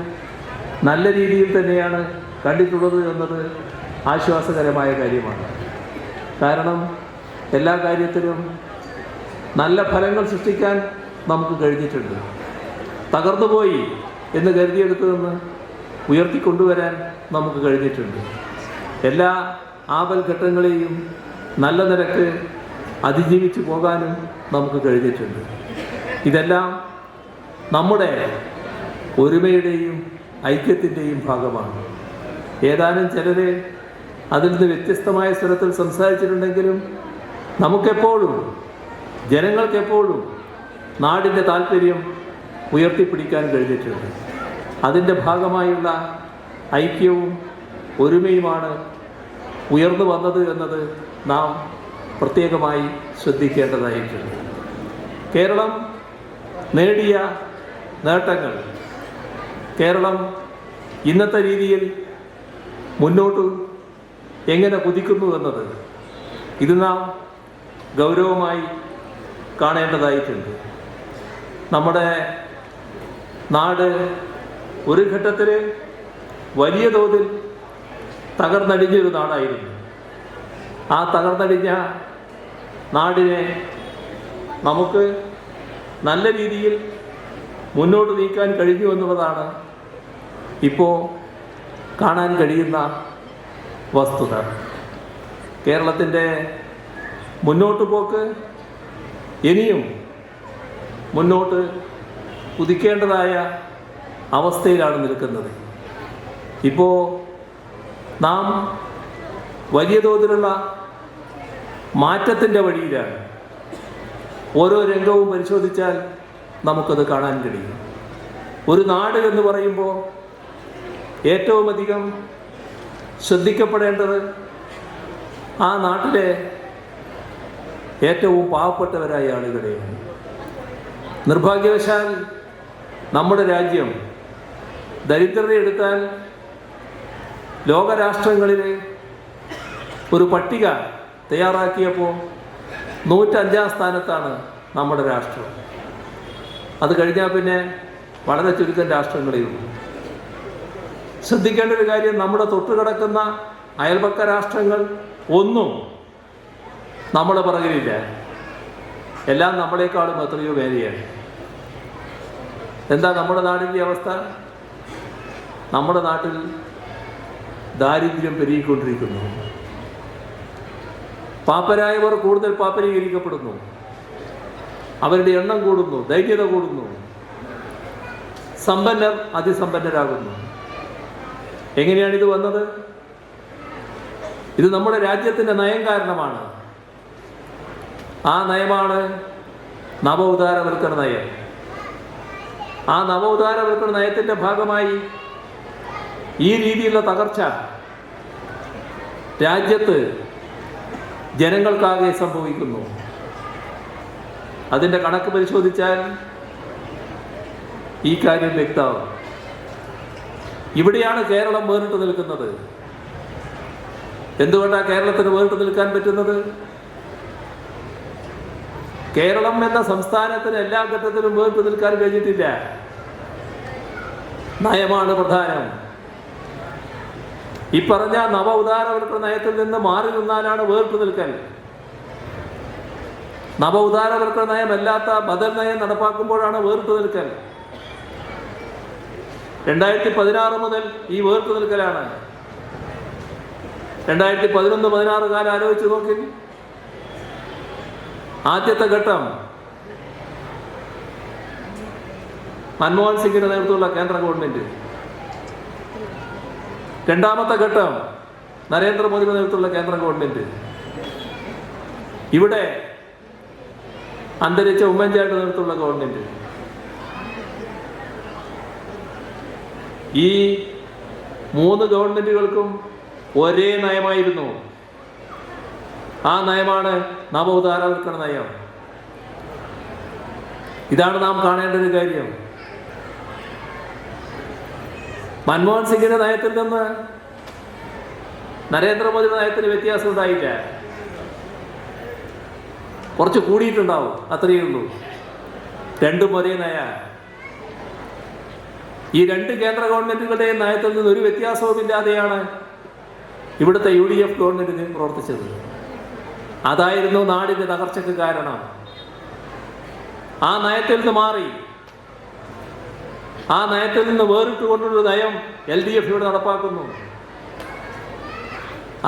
നല്ല രീതിയിൽ തന്നെയാണ് കണ്ടിട്ടുള്ളത് എന്നത് ആശ്വാസകരമായ കാര്യമാണ്. കാരണം എല്ലാ കാര്യത്തിലും നല്ല ഫലങ്ങൾ സൃഷ്ടിക്കാൻ നമുക്ക് കഴിഞ്ഞിട്ടുണ്ട്. തകർന്നുപോയി എന്ന് കരുതിയെടുത്തതെന്ന് ഉയർത്തിക്കൊണ്ടുവരാൻ നമുക്ക് കഴിഞ്ഞിട്ടുണ്ട്. എല്ലാ ആപൽഘട്ടങ്ങളെയും നല്ല നിലക്ക് അതിജീവിച്ചു പോകാനും നമുക്ക് കഴിഞ്ഞിട്ടുണ്ട്. ഇതെല്ലാം നമ്മുടെ ഒരുമയുടെയും ഐക്യത്തിൻ്റെയും ഭാഗമാണ്. ഏതാനും ചിലർ അതിൽ നിന്ന് വ്യത്യസ്തമായ സ്വരത്തിൽ സംസാരിച്ചിട്ടുണ്ടെങ്കിലും നമുക്കെപ്പോഴും, ജനങ്ങൾക്കെപ്പോഴും നാടിൻ്റെ താല്പര്യം ഉയർത്തിപ്പിടിക്കാൻ കഴിഞ്ഞിട്ടുണ്ട്. അതിൻ്റെ ഭാഗമായുള്ള ഐക്യവും ഒരുമയുമാണ് ഉയർന്നു വന്നത് എന്നത് നാം പ്രത്യേകമായി ശ്രദ്ധിക്കേണ്ടതായിട്ടുണ്ട്. കേരളം നേടിയ നേട്ടങ്ങൾ, കേരളം ഇന്നത്തെ രീതിയിൽ മുന്നോട്ട് എങ്ങനെ കുതിക്കുന്നു എന്നത് ഇത് നാം ഗൗരവമായി കാണേണ്ടതായിട്ടുണ്ട്. നമ്മുടെ നാട് ഒരു ഘട്ടത്തിൽ വലിയ തോതിൽ തകർന്നടിഞ്ഞൊരു നാടായിരുന്നു. ആ തകർന്നടിഞ്ഞ നാടിനെ നമുക്ക് നല്ല രീതിയിൽ മുന്നോട്ട് നീക്കാൻ കഴിഞ്ഞു എന്നുള്ളതാണ് ഇപ്പോൾ കാണാൻ കഴിയുന്ന വസ്തുത. കേരളത്തിൻ്റെ മുന്നോട്ട് പോക്ക് ഇനിയും മുന്നോട്ട് കുതിക്കേണ്ടതായ അവസ്ഥയിലാണ് നിൽക്കുന്നത്. ഇപ്പോൾ നാം വലിയ തോതിലുള്ള മാറ്റത്തിൻ്റെ വഴിയിലാണ്. ഓരോ രംഗവും പരിശോധിച്ചാൽ നമുക്കത് കാണാൻ കഴിയും. ഒരു നാട് എന്ന് പറയുമ്പോൾ ഏറ്റവും അധികം ശ്രദ്ധിക്കപ്പെടേണ്ടത് ആ നാട്ടിലെ ഏറ്റവും പാവപ്പെട്ടവരായ ആളുകളെയാണ്. നിർഭാഗ്യവശാൽ നമ്മുടെ രാജ്യം ദരിദ്രരെ എടുത്താൽ ലോകരാഷ്ട്രങ്ങളിൽ ഒരു പട്ടിക തയ്യാറാക്കിയപ്പോൾ 105-ാം സ്ഥാനത്താണ് നമ്മുടെ രാഷ്ട്രം. അത് കഴിഞ്ഞാൽ പിന്നെ വളരെ ചുരുക്കം രാഷ്ട്രങ്ങളേ ഉള്ളൂ. ശ്രദ്ധിക്കേണ്ട ഒരു കാര്യം, നമ്മുടെ തൊട്ടുകിടക്കുന്ന അയൽപക്ക രാഷ്ട്രങ്ങൾ ഒന്നും നമ്മുടെ പുറകിലില്ല. എല്ലാം നമ്മളെക്കാളും എത്രയോ മേലെയാണ്. എന്താ നമ്മുടെ നാടിൻ്റെ അവസ്ഥ? നമ്മുടെ നാട്ടിൽ ദാരിദ്ര്യം പെരുകിക്കൊണ്ടിരിക്കുന്നു. പാപ്പരായവർ കൂടുതൽ പാപ്പരീകരിക്കപ്പെടുന്നു. അവരുടെ എണ്ണം കൂടുന്നു, ദൈന്യത കൂടുന്നു. സമ്പന്നർ അതിസമ്പന്നരാകുന്നു. എങ്ങനെയാണിത് വന്നത്? ഇത് നമ്മുടെ രാജ്യത്തിൻ്റെ നയം കാരണമാണ്. ആ നയമാണ് നവോദാരവൽക്കരണ നയം. ആ നവോദാരവൽക്കരണ നയത്തിൻ്റെ ഭാഗമായി ഈ രീതിയിലുള്ള തകർച്ച രാജ്യത്ത് ജനങ്ങൾക്കാകെ സംഭവിക്കുന്നു. അതിൻ്റെ കണക്ക് പരിശോധിച്ചാൽ ഈ കാര്യം വ്യക്തമാവും. ഇവിടെയാണ് കേരളം വേറിട്ട് നിൽക്കുന്നത്. എന്തുകൊണ്ടാണ് കേരളത്തിന് വേറിട്ട് നിൽക്കാൻ പറ്റുന്നത്? കേരളം എന്ന സംസ്ഥാനത്തിന് എല്ലാ ഘട്ടത്തിലും വേറിട്ട് നിൽക്കാൻ കഴിഞ്ഞിട്ടില്ല. നയമാണ് പ്രധാനം. ഈ പറഞ്ഞ നവ ഉദാരവൽക്കരണ നയത്തിൽ നിന്ന് മാറി നിന്നാലാണ് വേറിട്ട് നിൽക്കൽ. നവ ഉദാരവൽക്കരണ നയമല്ലാത്ത ബദൽ നയം നടപ്പാക്കുമ്പോഴാണ് വേറിട്ട് നിൽക്കൽ. 2016 മുതൽ ഈ വേറിട്ട് നിൽക്കലാണ്. 2011-16 കാലം ആലോചിച്ച് നോക്കി. ആദ്യത്തെ ഘട്ടം മൻമോഹൻ സിംഗിന്റെ നേതൃത്വമുള്ള കേന്ദ്ര ഗവൺമെന്റ്, രണ്ടാമത്തെ ഘട്ടം നരേന്ദ്രമോദിയുടെ നേതൃത്വമുള്ള കേന്ദ്ര ഗവൺമെന്റ്, ഇവിടെ അന്തരിച്ച ഉമ്മൻചാണ്ടിയുടെ നേതൃത്വമുള്ള ഗവൺമെന്റ്. ഈ 3 ഗവൺമെന്റുകൾക്കും ഒരേ നയമായിരുന്നു. ആ നയമാണ് നവ ഉദാരവൽക്കരണ നയം. ഇതാണ് നാം കാണേണ്ട ഒരു കാര്യം. മൻമോഹൻ സിംഗിന്റെ നയത്തിൽ നിന്ന് നരേന്ദ്രമോദിയുടെ നയത്തിന് വ്യത്യാസം ഉണ്ടായില്ല. കുറച്ച് കൂടിയിട്ടുണ്ടാവും, അത്രയേ ഉള്ളൂ. രണ്ടും ഒരേ നയ. ഈ 2 കേന്ദ്ര ഗവൺമെന്റുകളുടെയും നയത്തിൽ നിന്ന് ഒരു വ്യത്യാസവുമില്ലാതെയാണ് ഇവിടുത്തെ UDF ഗവൺമെന്റ് പ്രവർത്തിച്ചത്. അതായിരുന്നു നാടിന്റെ തകർച്ചയ്ക്ക് കാരണം. ആ നയത്തിൽ നിന്ന് മാറി ആ നയത്തിൽ നിന്ന് വേറിട്ടുകൊണ്ടൊരു നയം LDF ഇവിടെ നടപ്പാക്കുന്നു.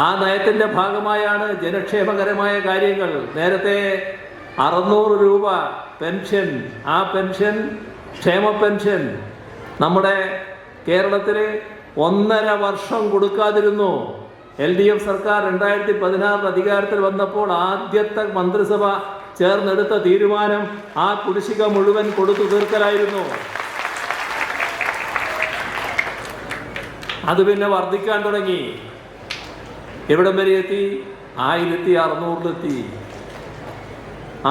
ആ നയത്തിന്റെ ഭാഗമായാണ് ജനക്ഷേമകരമായ കാര്യങ്ങൾ. നേരത്തെ 600 രൂപ പെൻഷൻ, ആ പെൻഷൻ ക്ഷേമ പെൻഷൻ നമ്മുടെ കേരളത്തിൽ 1.5 വർഷം കൊടുക്കാതിരുന്നു. LDF സർക്കാർ 2016 അധികാരത്തിൽ വന്നപ്പോൾ ആദ്യത്തെ മന്ത്രിസഭ ചേർന്നെടുത്ത തീരുമാനം ആ കുടിശ്ശിക മുഴുവൻ കൊടുത്തു തീർക്കലായിരുന്നു. അത് പിന്നെ വർദ്ധിക്കാൻ തുടങ്ങി. എവിടം വരെ എത്തി? 1600-ലെത്തി.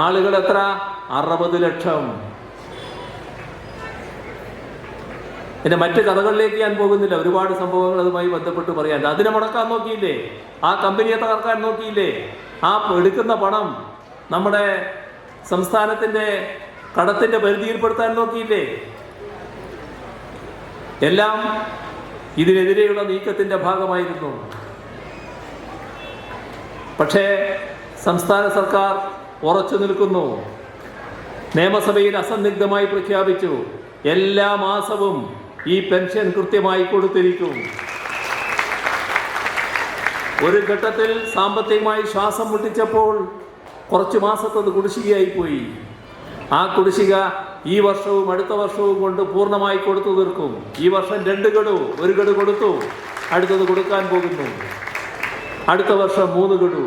ആളുകൾ എത്ര? 60 ലക്ഷം. പിന്നെ മറ്റ് കഥകളിലേക്ക് ഞാൻ പോകുന്നില്ല. ഒരുപാട് സംഭവങ്ങൾ അതുമായി ബന്ധപ്പെട്ട് പറയാൻ. അതിനെ മുടക്കാൻ നോക്കിയില്ലേ? ആ കമ്പനിയെ തകർക്കാൻ നോക്കിയില്ലേ? ആ എടുക്കുന്ന പണം നമ്മുടെ സംസ്ഥാനത്തിൻ്റെ കടത്തിൻ്റെ പരിധിയിൽപ്പെടുത്താൻ നോക്കിയില്ലേ? എല്ലാം ഇതിനെതിരെയുള്ള നീക്കത്തിൻ്റെ ഭാഗമായിരുന്നു. പക്ഷേ സംസ്ഥാന സർക്കാർ ഉറച്ചു നിൽക്കുന്നു. നിയമസഭയിൽ അസന്നിഗ്ധമായി പ്രഖ്യാപിച്ചു, എല്ലാ മാസവും ഈ പെൻഷൻ കൃത്യമായി കൊടുത്തിരിക്കും. ഒരു ഘട്ടത്തിൽ സാമ്പത്തികമായി ശ്വാസം മുട്ടിച്ചപ്പോൾ കുറച്ച് മാസത്തത് കുടിശ്ശികയായിപ്പോയി. ആ കുടിശ്ശിക ഈ വർഷവും അടുത്ത വർഷവും കൊണ്ട് പൂർണ്ണമായി കൊടുത്തു തീർക്കും. ഈ വർഷം 2 ഗഡു, 1 ഗഡു കൊടുത്തു, അടുത്തത് കൊടുക്കാൻ പോകുന്നു. അടുത്ത വർഷം 3 ഗഡു.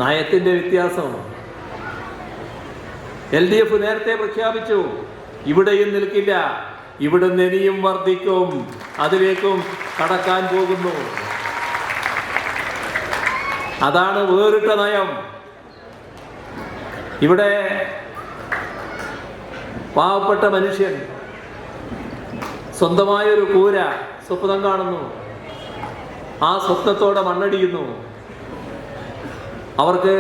നയത്തിന്റെ വ്യത്യാസം. LDF നേരത്തെ പ്രഖ്യാപിച്ചു, ഇവിടെയും നിൽക്കില്ല, ഇവിടുന്ന് ഇനിയും വർദ്ധിക്കും, അതിലേക്കും കടക്കാൻ പോകുന്നു. അതാണ് വേറിട്ട നയം. ഇവിടെ പാവപ്പെട്ട മനുഷ്യൻ സ്വന്തമായൊരു കൂര സ്വപ്നം കാണുന്നു. ആ സ്വപ്നത്തോടെ മണ്ണടിയുന്നു. അവർക്ക്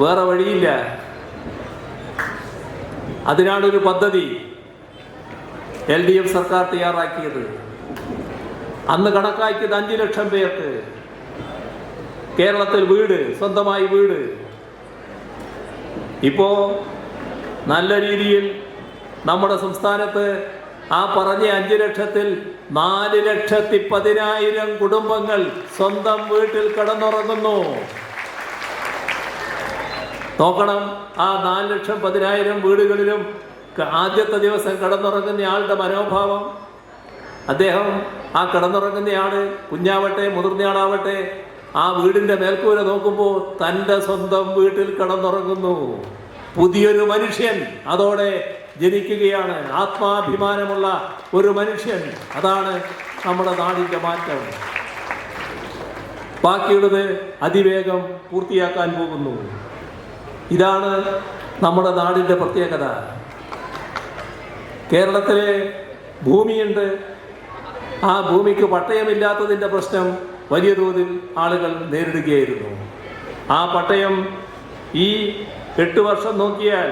വേറെ വഴിയില്ല. അതിനാണൊരു പദ്ധതി LDF സർക്കാർ തയ്യാറാക്കിയത്. അന്ന് കണക്കാക്കിയത് 5 ലക്ഷം പേർക്ക് കേരളത്തിൽ വീട്, സ്വന്തമായി വീട്. ഇപ്പോ നല്ല രീതിയിൽ നമ്മുടെ സംസ്ഥാനത്ത് ആ പറഞ്ഞ 5 ലക്ഷത്തിൽ 4,10,000 കുടുംബങ്ങൾ സ്വന്തം വീട്ടിൽ കിടന്നുറങ്ങുന്നു. നോക്കണം, ആ 4,10,000 വീടുകളിലും ആദ്യത്തെ ദിവസം കിടന്നുറങ്ങുന്ന ആളുടെ മനോഭാവം. അദ്ദേഹം ആ കിടന്നുറങ്ങുന്ന ആള്, കുഞ്ഞാവട്ടെ മുതിർന്നയാളാവട്ടെ, ആ വീടിന്റെ മേൽക്കൂര നോക്കുമ്പോൾ തൻ്റെ സ്വന്തം വീട്ടിൽ കിടന്നുറങ്ങുന്നു. പുതിയൊരു മനുഷ്യൻ അതോടെ ജനിക്കുകയാണ്. ആത്മാഭിമാനമുള്ള ഒരു മനുഷ്യൻ. അതാണ് നമ്മുടെ നാടിൻ്റെ മാറ്റം. ബാക്കിയുള്ളത് അതിവേഗം പൂർത്തിയാക്കാൻ പോകുന്നു. ഇതാണ് നമ്മുടെ നാടിൻ്റെ പ്രത്യേകത. കേരളത്തിലെ ഭൂമിയുണ്ട്, ആ ഭൂമിക്ക് പട്ടയമില്ലാത്തതിൻ്റെ പ്രശ്നം വലിയ തോതിൽ ആളുകൾ നേരിടുകയായിരുന്നു. ആ പട്ടയം ഈ 8 വർഷം നോക്കിയാൽ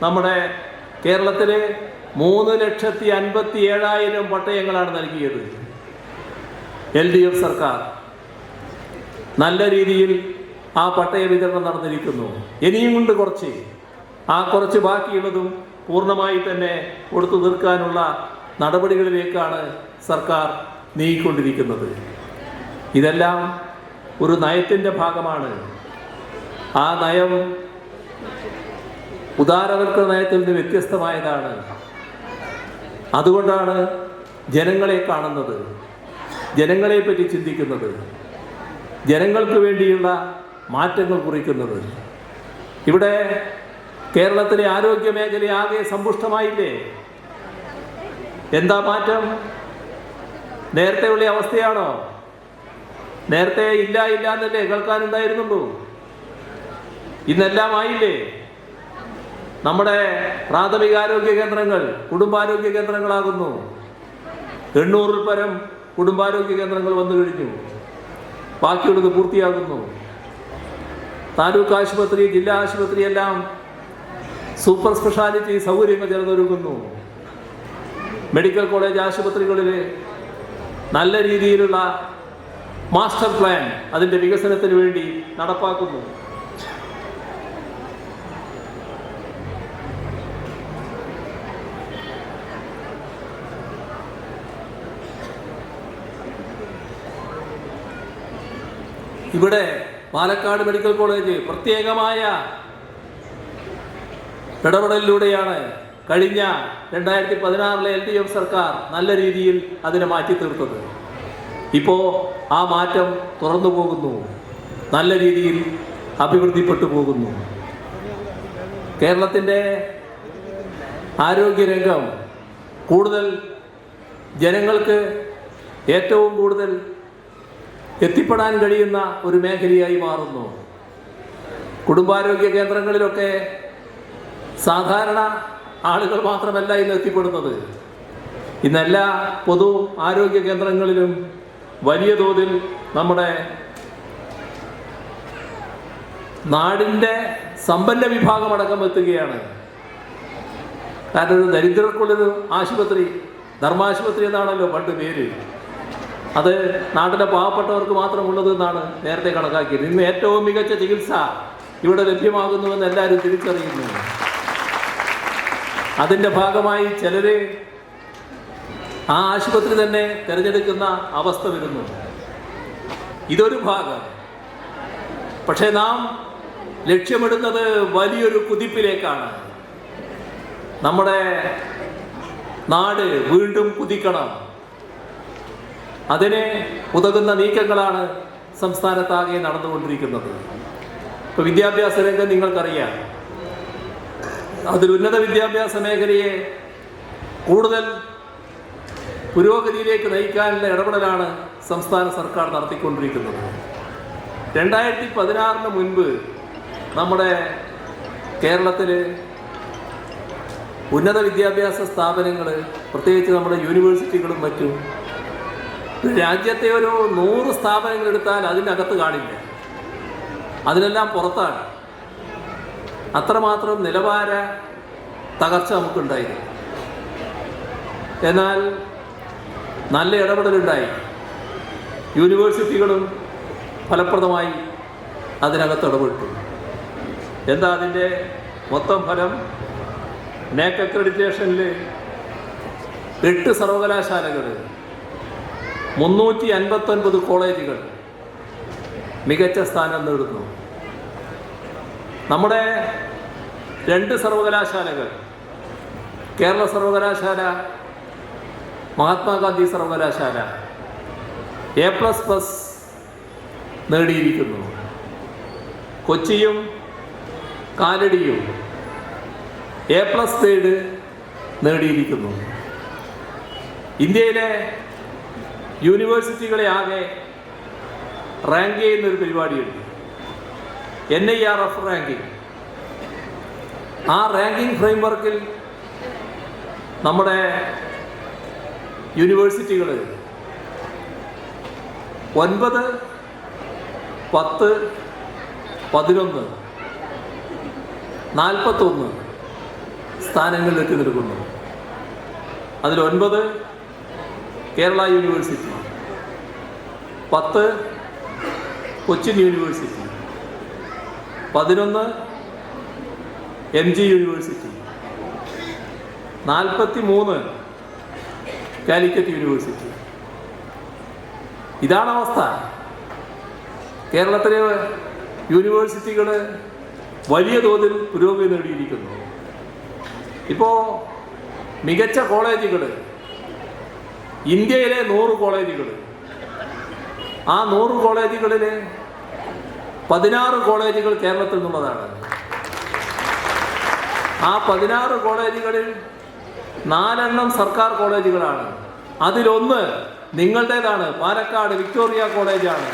നമ്മുടെ കേരളത്തിൽ 3,57,000 പട്ടയങ്ങളാണ് നൽകിയത്. LDF സർക്കാർ നല്ല രീതിയിൽ ആ പട്ടയ വിതരണം നടന്നിരിക്കുന്നു. ഇനിയും കൊണ്ട് കുറച്ച് ബാക്കിയുള്ളതും പൂർണ്ണമായി തന്നെ കൊടുത്തു തീർക്കാനുള്ള നടപടികളിലേക്കാണ് സർക്കാർ നീങ്ങിക്കൊണ്ടിരിക്കുന്നത്. ഇതെല്ലാം ഒരു നയത്തിൻ്റെ ഭാഗമാണ്. ആ നയം ഉദാരവൽക്കരണ നയത്തിൽ നിന്ന് വ്യത്യസ്തമായതാണ്. അതുകൊണ്ടാണ് ജനങ്ങളെ കാണുന്നത്, ജനങ്ങളെ പറ്റി ചിന്തിക്കുന്നത്, ജനങ്ങൾക്ക് വേണ്ടിയുള്ള മാറ്റങ്ങൾ കുറിക്കുന്നത്. ഇവിടെ കേരളത്തിലെ ആരോഗ്യ മേഖല ആകെ സമ്പുഷ്ടമായില്ലേ? എന്താ മാറ്റം? നേരത്തെയുള്ള അവസ്ഥയാണോ? നേരത്തെ ഇല്ല എന്നല്ലേ കേൾക്കാനുണ്ടായിരുന്നുള്ളൂ. ഇന്നെല്ലാം ആയില്ലേ? നമ്മുടെ പ്രാഥമികാരോഗ്യ കേന്ദ്രങ്ങൾ കുടുംബാരോഗ്യ കേന്ദ്രങ്ങളാകുന്നു. 800-ൽ പരം കുടുംബാരോഗ്യ കേന്ദ്രങ്ങൾ വന്നു കഴിഞ്ഞു. ബാക്കിയുള്ളത് പൂർത്തിയാകുന്നു. താലൂക്ക് ആശുപത്രി, ജില്ലാ ആശുപത്രി എല്ലാം സൂപ്പർ സ്പെഷ്യാലിറ്റി സൗകര്യങ്ങൾ ചേർന്നൊരുങ്ങുന്നു. മെഡിക്കൽ കോളേജ് ആശുപത്രികളിൽ നല്ല രീതിയിലുള്ള മാസ്റ്റർ പ്ലാൻ അതിൻ്റെ വികസനത്തിന് വേണ്ടി നടപ്പാക്കുന്നു. ഇവിടെ പാലക്കാട് മെഡിക്കൽ കോളേജ് പ്രത്യേകമായ ഇടപെടലിലൂടെയാണ് കഴിഞ്ഞ 2016 LDF സർക്കാർ നല്ല രീതിയിൽ അതിനെ മാറ്റി തീർത്തത്. ഇപ്പോൾ ആ മാറ്റം തുറന്നു പോകുന്നു, നല്ല രീതിയിൽ അഭിവൃദ്ധിപ്പെട്ടു പോകുന്നു. കേരളത്തിൻ്റെ ആരോഗ്യരംഗം കൂടുതൽ ജനങ്ങൾക്ക് ഏറ്റവും കൂടുതൽ എത്തിപ്പെടാൻ കഴിയുന്ന ഒരു മേഖലയായി മാറുന്നു. കുടുംബാരോഗ്യ കേന്ദ്രങ്ങളിലൊക്കെ സാധാരണ ആളുകൾ മാത്രമല്ല ഇന്ന് എത്തിപ്പെടുന്നത്. ഇന്നെല്ലാ പൊതു ആരോഗ്യ കേന്ദ്രങ്ങളിലും വലിയ തോതിൽ നമ്മുടെ നാടിൻ്റെ സമ്പന്ന വിഭാഗമടക്കം എത്തുകയാണ്. കാരണം ഒരു ദരിദ്രർക്കുള്ളൊരു ആശുപത്രി, ധർമാശുപത്രി എന്നാണല്ലോ പണ്ട് പേര്, അത് നാട്ടിലെ പാവപ്പെട്ടവർക്ക് മാത്രമുള്ളത് എന്നാണ് നേരത്തെ കണക്കാക്കിയത്. ഇന്ന് ഏറ്റവും മികച്ച ചികിത്സ ഇവിടെ ലഭ്യമാകുന്നുവെന്ന് എല്ലാവരും തിരിച്ചറിയുന്നു. അതിൻ്റെ ഭാഗമായി ചിലർ ആ ആശുപത്രി തന്നെ തിരഞ്ഞെടുക്കുന്ന അവസ്ഥ വരുന്നു. ഇതൊരു ഭാഗം. പക്ഷേ നാം ലക്ഷ്യമിടുന്നത് വലിയൊരു കുതിപ്പിലേക്കാണ്. നമ്മുടെ നാട് വീണ്ടും കുതിക്കണം. അതിന് ഉതകുന്ന നീക്കങ്ങളാണ് സംസ്ഥാനത്താകെ നടന്നുകൊണ്ടിരിക്കുന്നത്. ഇപ്പോൾ വിദ്യാഭ്യാസ രംഗം നിങ്ങൾക്കറിയാം. അതിൽ ഉന്നത വിദ്യാഭ്യാസ മേഖലയെ കൂടുതൽ പുരോഗതിയിലേക്ക് നയിക്കാനുള്ള ഇടപെടലാണ് സംസ്ഥാന സർക്കാർ നടത്തിക്കൊണ്ടിരിക്കുന്നത്. 2016 മുൻപ് നമ്മുടെ കേരളത്തിൽ ഉന്നത വിദ്യാഭ്യാസ സ്ഥാപനങ്ങൾ, പ്രത്യേകിച്ച് നമ്മുടെ യൂണിവേഴ്സിറ്റികളും മറ്റും, രാജ്യത്തെ ഒരു 100 സ്ഥാപനങ്ങൾ എടുത്താൽ അതിനകത്ത് കാണില്ല, അതിനെല്ലാം പുറത്താണ്. അത്രമാത്രം നിലവാര തകർച്ച നമുക്കുണ്ടായിരുന്നു. എന്നാൽ നല്ല ഇടപെടലുണ്ടായി. യൂണിവേഴ്സിറ്റികളും ഫലപ്രദമായി അതിനകത്ത് ഇടപെട്ടു. എന്താ അതിൻ്റെ മൊത്തം ഫലം? NAC അക്രഡിറ്റേഷനിൽ 8 സർവകലാശാലകൾ, 359 കോളേജുകൾ മികച്ച സ്ഥാനം നേടുന്നു. നമ്മുടെ 2 സർവകലാശാലകൾ, കേരള സർവകലാശാല, മഹാത്മാഗാന്ധി സർവകലാശാല A++ നേടിയിരിക്കുന്നു. കൊച്ചിയും കാലടിയും A+3 നേടിയിരിക്കുന്നു. ഇന്ത്യയിലെ യൂണിവേഴ്സിറ്റികളെ ആകെ റാങ്ക് ചെയ്യുന്നൊരു പരിപാടിയുണ്ട്, NIRF റാങ്കിങ്. ആ റാങ്കിംഗ് ഫ്രെയിംവർക്കിൽ നമ്മുടെ യൂണിവേഴ്സിറ്റികൾ 9, 10, 11, 41 സ്ഥാനങ്ങളിലെത്തി നിൽക്കുന്നു. അതിൽ 9 Kerala university, 10 Cochin university, 11 MG university, 43 Calicut university. ഇതാണ് അവസ്ഥ. കേരളത്തിലെ യൂണിവേഴ്സിറ്റികൾ വലിയ തോതിൽ പുരോഗതി നേടിയിരിക്കുന്നു. ഇപ്പോൾ മികച്ച കോളേജുകൾ, ഇന്ത്യയിലെ 100 കോളേജുകൾ, ആ 100 കോളേജുകളിൽ 16 കോളേജുകൾ കേരളത്തിൽ നിന്നുള്ളതാണ്. ആ 16 കോളേജുകളിൽ 4 സർക്കാർ കോളേജുകളാണ്. അതിലൊന്ന് നിങ്ങളുടേതാണ്, പാലക്കാട് വിക്ടോറിയ കോളേജാണ്.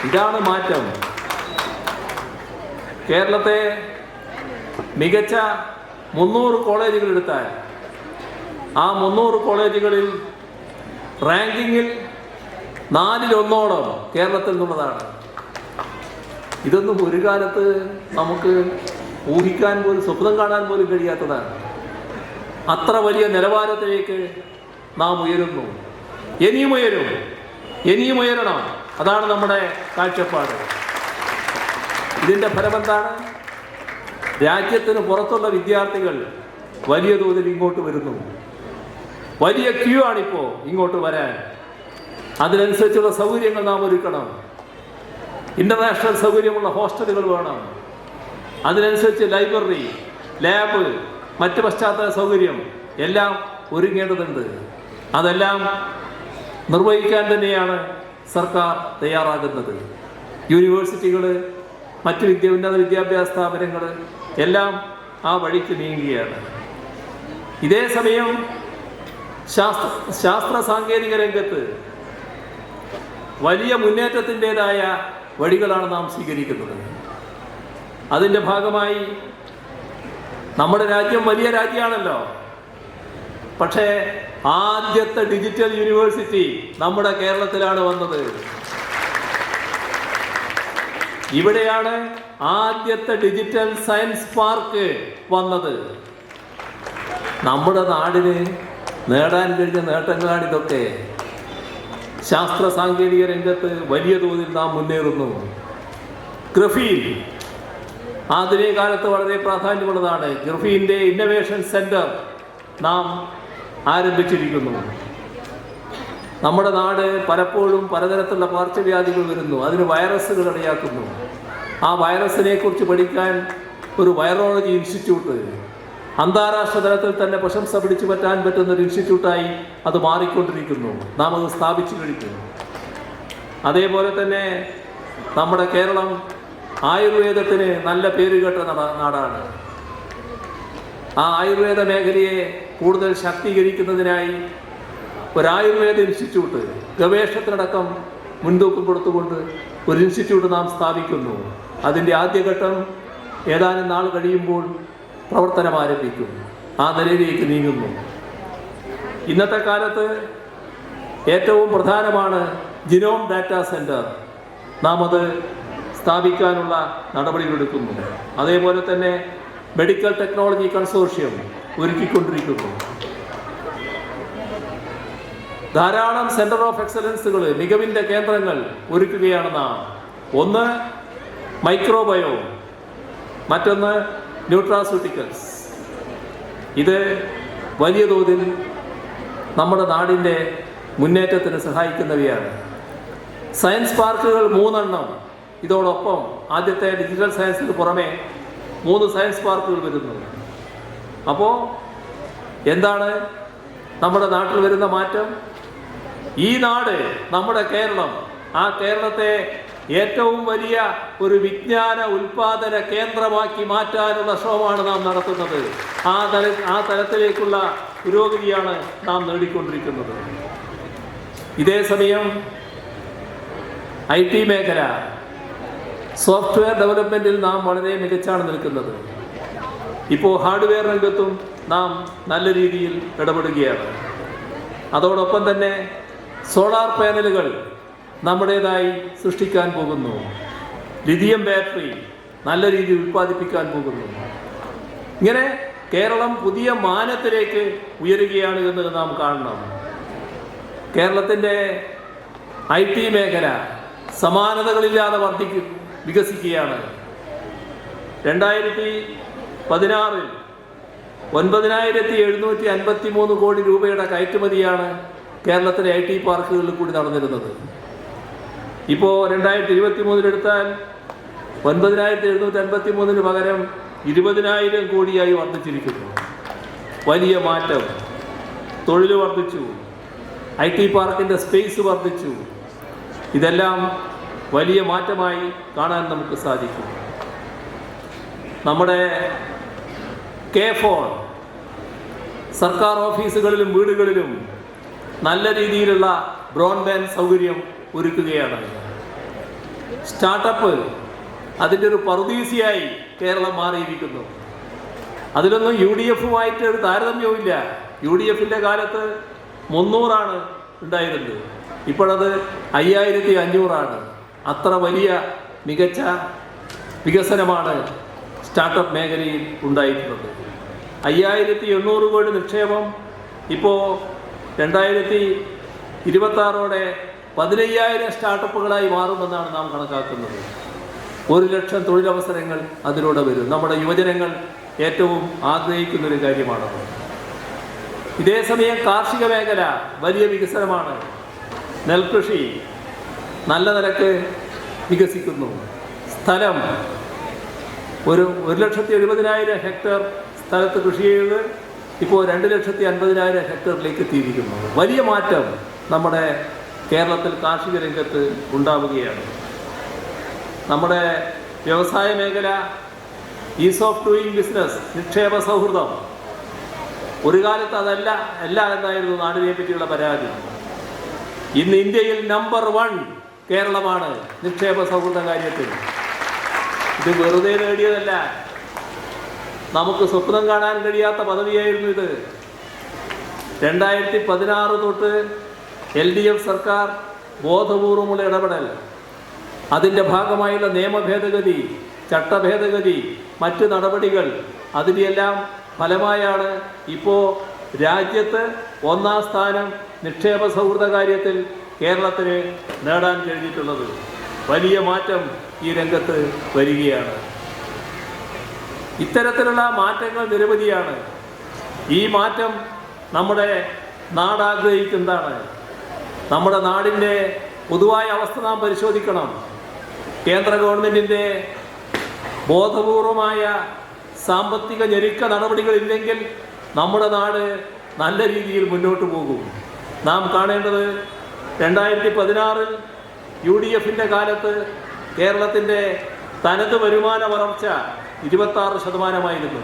ഇതാണ് മാറ്റം. കേരളത്തെ മികച്ച 300 കോളേജുകൾ എടുത്താൽ ആ 300 കോളേജുകളിൽ റാങ്കിങ്ങിൽ 4-1 കേരളത്തിൽ നിന്നുള്ളതാണ്. ഇതൊന്നും ഒരു കാലത്ത് നമുക്ക് ഊഹിക്കാൻ പോലും, സ്വപ്നം കാണാൻ പോലും കഴിയാത്തതാണ്. അത്ര വലിയ നിലവാരത്തിലേക്ക് നാം ഉയരുന്നു. ഇനിയും ഉയരണം. അതാണ് നമ്മുടെ കാഴ്ചപ്പാട്. ഇതിൻ്റെ ഫലമെന്താണ്? രാജ്യത്തിന് പുറത്തുള്ള വിദ്യാർത്ഥികൾ വലിയ തോതിൽ ഇങ്ങോട്ട് വരുന്നു. വലിയ ക്യൂ ആണിപ്പോൾ ഇങ്ങോട്ട് വരാൻ. അതിനനുസരിച്ചുള്ള സൗകര്യങ്ങൾ നാം ഒരുക്കണം. ഇൻ്റർനാഷണൽ സൗകര്യമുള്ള ഹോസ്റ്റലുകൾ വേണം. അതിനനുസരിച്ച് ലൈബ്രറി, ലാബ്, മറ്റ് പശ്ചാത്തല സൗകര്യം എല്ലാം ഒരുങ്ങേണ്ടതുണ്ട്. അതെല്ലാം നിർവഹിക്കാൻ തന്നെയാണ് സർക്കാർ തയ്യാറാകുന്നത്. യൂണിവേഴ്സിറ്റികൾ, മറ്റ് ഉന്നത വിദ്യാഭ്യാസ സ്ഥാപനങ്ങൾ എല്ലാം ആ വഴിക്ക് നീങ്ങുകയാണ്. ഇതേ സമയം ശാസ്ത്ര സാങ്കേതിക രംഗത്ത് വലിയ മുന്നേറ്റത്തിൻ്റെതായ വഴികളാണ് നാം സ്വീകരിക്കുന്നത്. അതിൻ്റെ ഭാഗമായി നമ്മുടെ രാജ്യം വലിയ രാജ്യമാണല്ലോ. പക്ഷേ ആദ്യത്തെ ഡിജിറ്റൽ യൂണിവേഴ്സിറ്റി നമ്മുടെ കേരളത്തിലാണ് വന്നത്. ഇവിടെയാണ് ആദ്യത്തെ ഡിജിറ്റൽ സയൻസ് പാർക്ക് വന്നത്. നമ്മുടെ നാടിന് നേടാൻ കഴിഞ്ഞ നേട്ടങ്ങളാണിതൊക്കെ. ശാസ്ത്ര സാങ്കേതിക രംഗത്ത് വലിയ തോതിൽ നാം മുന്നേറുന്നു. ഗ്രഫീൻ ആധുനിക കാലത്ത് വളരെ പ്രാധാന്യമുള്ളതാണ്. ഗ്രഫീൻ്റെ ഇന്നൊവേഷൻ സെൻറ്റർ നാം ആരംഭിച്ചിരിക്കുന്നു. നമ്മുടെ നാട് പലപ്പോഴും പലതരത്തിലുള്ള പകർച്ചവ്യാധികൾ വരുന്നു. അതിന് വൈറസുകൾ ഇടയാക്കുന്നു. ആ വൈറസിനെ കുറിച്ച് പഠിക്കാൻ ഒരു വൈറോളജി ഇൻസ്റ്റിറ്റ്യൂട്ട് അന്താരാഷ്ട്ര തലത്തിൽ തന്നെ പ്രശംസ പിടിച്ചു പറ്റാൻ പറ്റുന്ന ഒരു ഇൻസ്റ്റിറ്റ്യൂട്ടായി അത് മാറിക്കൊണ്ടിരിക്കുന്നു. നാം അത് സ്ഥാപിച്ചു കഴിഞ്ഞു. അതേപോലെ തന്നെ നമ്മുടെ കേരളം ആയുർവേദത്തിന് നല്ല പേരുകേട്ട നാടാണ്. ആ ആയുർവേദ മേഖലയെ കൂടുതൽ ശാക്തീകരിക്കുന്നതിനായി ഒരു ആയുർവേദ ഇൻസ്റ്റിറ്റ്യൂട്ട്, ഗവേഷണത്തിനടക്കം മുൻതൂക്കം കൊടുത്തുകൊണ്ട് ഒരു ഇൻസ്റ്റിറ്റ്യൂട്ട് നാം സ്ഥാപിക്കുന്നു. അതിൻ്റെ ആദ്യഘട്ടം ഏതാനും നാൾ കഴിയുമ്പോൾ പ്രവർത്തനം ആരംഭിക്കും. ആ നിലയിലേക്ക് നീങ്ങുന്നു. ഇന്നത്തെ കാലത്ത് ഏറ്റവും പ്രധാനമാണ് ജിനോം ഡാറ്റാ സെൻറ്റർ. നാം അത് സ്ഥാപിക്കാനുള്ള നടപടികളെടുക്കുന്നു. അതേപോലെ തന്നെ മെഡിക്കൽ ടെക്നോളജി കൺസോർഷ്യം ഒരുക്കിക്കൊണ്ടിരിക്കുന്നു. ധാരാളം സെൻറ്റർ ഓഫ് എക്സലൻസുകൾ, മികവിൻ്റെ കേന്ദ്രങ്ങൾ ഒരുക്കുകയാണ് നാം. ഒന്ന് മൈക്രോബയോ, മറ്റൊന്ന് ന്യൂട്രാസ്യൂട്ടിക്കൽസ്. ഇത് വലിയ തോതിൽ നമ്മുടെ നാടിൻ്റെ മുന്നേറ്റത്തിന് സഹായിക്കുന്നവയാണ്. സയൻസ് പാർക്കുകൾ 3 ഇതോടൊപ്പം ആദ്യത്തെ ഡിജിറ്റൽ സയൻസിന് പുറമെ 3 സയൻസ് പാർക്കുകൾ വരുന്നു. അപ്പോൾ എന്താണ് നമ്മുടെ നാട്ടിൽ വരുന്ന മാറ്റം? ഈ നാട്, നമ്മുടെ കേരളം, ആ കേരളത്തെ ഏറ്റവും വലിയ ഒരു വിജ്ഞാന ഉൽപാദന കേന്ദ്രമാക്കി മാറ്റാനുള്ള ശ്രമമാണ് നാം നടത്തുന്നത്. ആ തലത്തിലേക്കുള്ള പുരോഗതിയാണ് നാം നേടിക്കൊണ്ടിരിക്കുന്നത്. ഇതേ സമയം IT മേഖല, സോഫ്റ്റ്വെയർ ഡെവലപ്മെൻറ്റിൽ നാം വളരെ മികച്ചാണ് നിൽക്കുന്നത്. ഇപ്പോൾ ഹാർഡ്വെയർ രംഗത്തും നാം നല്ല രീതിയിൽ ഇടപെടുകയാണ്. അതോടൊപ്പം തന്നെ സോളാർ പാനലുകൾ നമ്മുടേതായി സൃഷ്ടിക്കാൻ പോകുന്നു. ലിഥിയം ബാറ്ററി നല്ല രീതിയിൽ ഉൽപ്പാദിപ്പിക്കാൻ പോകുന്നു. ഇങ്ങനെ കേരളം പുതിയ മാനത്തിലേക്ക് ഉയരുകയാണ് എന്ന് നാം കാണണം. കേരളത്തിൻ്റെ IT മേഖല സമാനതകളില്ലാതെ വികസിക്കുകയാണ്. 2016 9,753 കോടി രൂപയുടെ കയറ്റുമതിയാണ് കേരളത്തിലെ IT പാർക്കുകളിൽ കൂടി നടന്നിരുന്നത്. ഇപ്പോൾ 2023 എടുത്താൽ 9,753 പകരം 20,000 കോടിയായി വർദ്ധിച്ചിരിക്കുന്നു. വലിയ മാറ്റം. തൊഴിൽ വർദ്ധിച്ചു, IT പാർക്കിൻ്റെ സ്പേസ് വർദ്ധിച്ചു. ഇതെല്ലാം വലിയ മാറ്റമായി കാണാൻ നമുക്ക് സാധിക്കും. നമ്മുടെ K-ഫോൺ സർക്കാർ ഓഫീസുകളിലും വീടുകളിലും നല്ല രീതിയിലുള്ള ബ്രോഡ്ബാൻഡ് സൗകര്യം ഒരുക്കുകയാണ്. സ്റ്റാർട്ടപ്പ് അതിൻ്റെ ഒരു പറുദീസയായി കേരളം മാറിയിരിക്കുന്നു. അതിലൊന്നും UDF-ഉമായിട്ട് ഒരു താരതമ്യവുമില്ല. UDF-ൻ്റെ കാലത്ത് 300 ഉണ്ടായിരുന്നത്, ഇപ്പോഴത് 5,500. അത്ര വലിയ മികച്ച വികസനമാണ് സ്റ്റാർട്ടപ്പ് മേഖലയിൽ ഉണ്ടായിട്ടുള്ളത്. 5,800 കോടി നിക്ഷേപം ഇപ്പോൾ 2026 15,000 സ്റ്റാർട്ടപ്പുകളായി മാറുമെന്നാണ് നാം കണക്കാക്കുന്നത്. 1,00,000 തൊഴിലവസരങ്ങൾ അതിലൂടെ വരും. നമ്മുടെ യുവജനങ്ങൾ ഏറ്റവും ആഗ്രഹിക്കുന്നൊരു കാര്യമാണത്. ഇതേസമയം കാർഷിക മേഖല വലിയ വികസനമാണ്. നെൽകൃഷി നല്ല നിലക്ക് വികസിക്കുന്നു. സ്ഥലം 1,70,000 ഹെക്ടർ സ്ഥലത്ത് കൃഷി ചെയ്ത് ഇപ്പോൾ 2,50,000 ഹെക്ടറിലേക്ക് എത്തിയിരിക്കുന്നു. വലിയ മാറ്റം നമ്മുടെ കേരളത്തിൽ കാർഷിക രംഗത്ത് ഉണ്ടാവുകയാണ്. നമ്മുടെ വ്യവസായ മേഖല ഈസ് ഓഫ് ഡൂയിങ് ബിസിനസ്, നിക്ഷേപ സൗഹൃദം. ഒരു കാലത്ത് അല്ല എന്നായിരുന്നു നാടിനെ പറ്റിയുള്ള പരാതി. ഇന്ന് ഇന്ത്യയിൽ നമ്പർ 1 കേരളമാണ് നിക്ഷേപ സൗഹൃദ കാര്യത്തിൽ. ഇത് വെറുതെ നേടിയതല്ല, നമുക്ക് സ്വപ്നം കാണാൻ കഴിയാത്ത പദവിയായിരുന്നു ഇത്. 2016 തൊട്ട് LDF സർക്കാർ ബോധപൂർവമുള്ള ഇടപെടൽ, അതിൻ്റെ ഭാഗമായുള്ള നിയമ ഭേദഗതി, ചട്ട ഭേദഗതി, മറ്റ് നടപടികൾ, അതിൻ്റെയെല്ലാം ഫലമായാണ് ഇപ്പോൾ രാജ്യത്ത് 1ാം സ്ഥാനം നിക്ഷേപ സൗഹൃദ കാര്യത്തിൽ കേരളത്തിന് നേടാൻ കഴിഞ്ഞിട്ടുള്ളത്. വലിയ മാറ്റം ഈ രംഗത്ത് വരികയാണ്. ഇത്തരത്തിലുള്ള മാറ്റങ്ങൾ നിരവധിയാണ്. ഈ മാറ്റം നമ്മുടെ നാടാഗ്രഹിക്കുന്നതാണ്. നമ്മുടെ നാടിൻ്റെ പൊതുവായ അവസ്ഥ നാം പരിശോധിക്കണം. കേന്ദ്ര ഗവൺമെൻറ്റിൻ്റെ ബോധപൂർവമായ സാമ്പത്തിക ഞെരുക്ക നടപടികളില്ലെങ്കിൽ നമ്മുടെ നാട് നല്ല രീതിയിൽ മുന്നോട്ട് പോകും. നാം കാണേണ്ടത് 2016 UDF-ൻ്റെ കാലത്ത് കേരളത്തിൻ്റെ തനത് വരുമാന വളർച്ച 26%.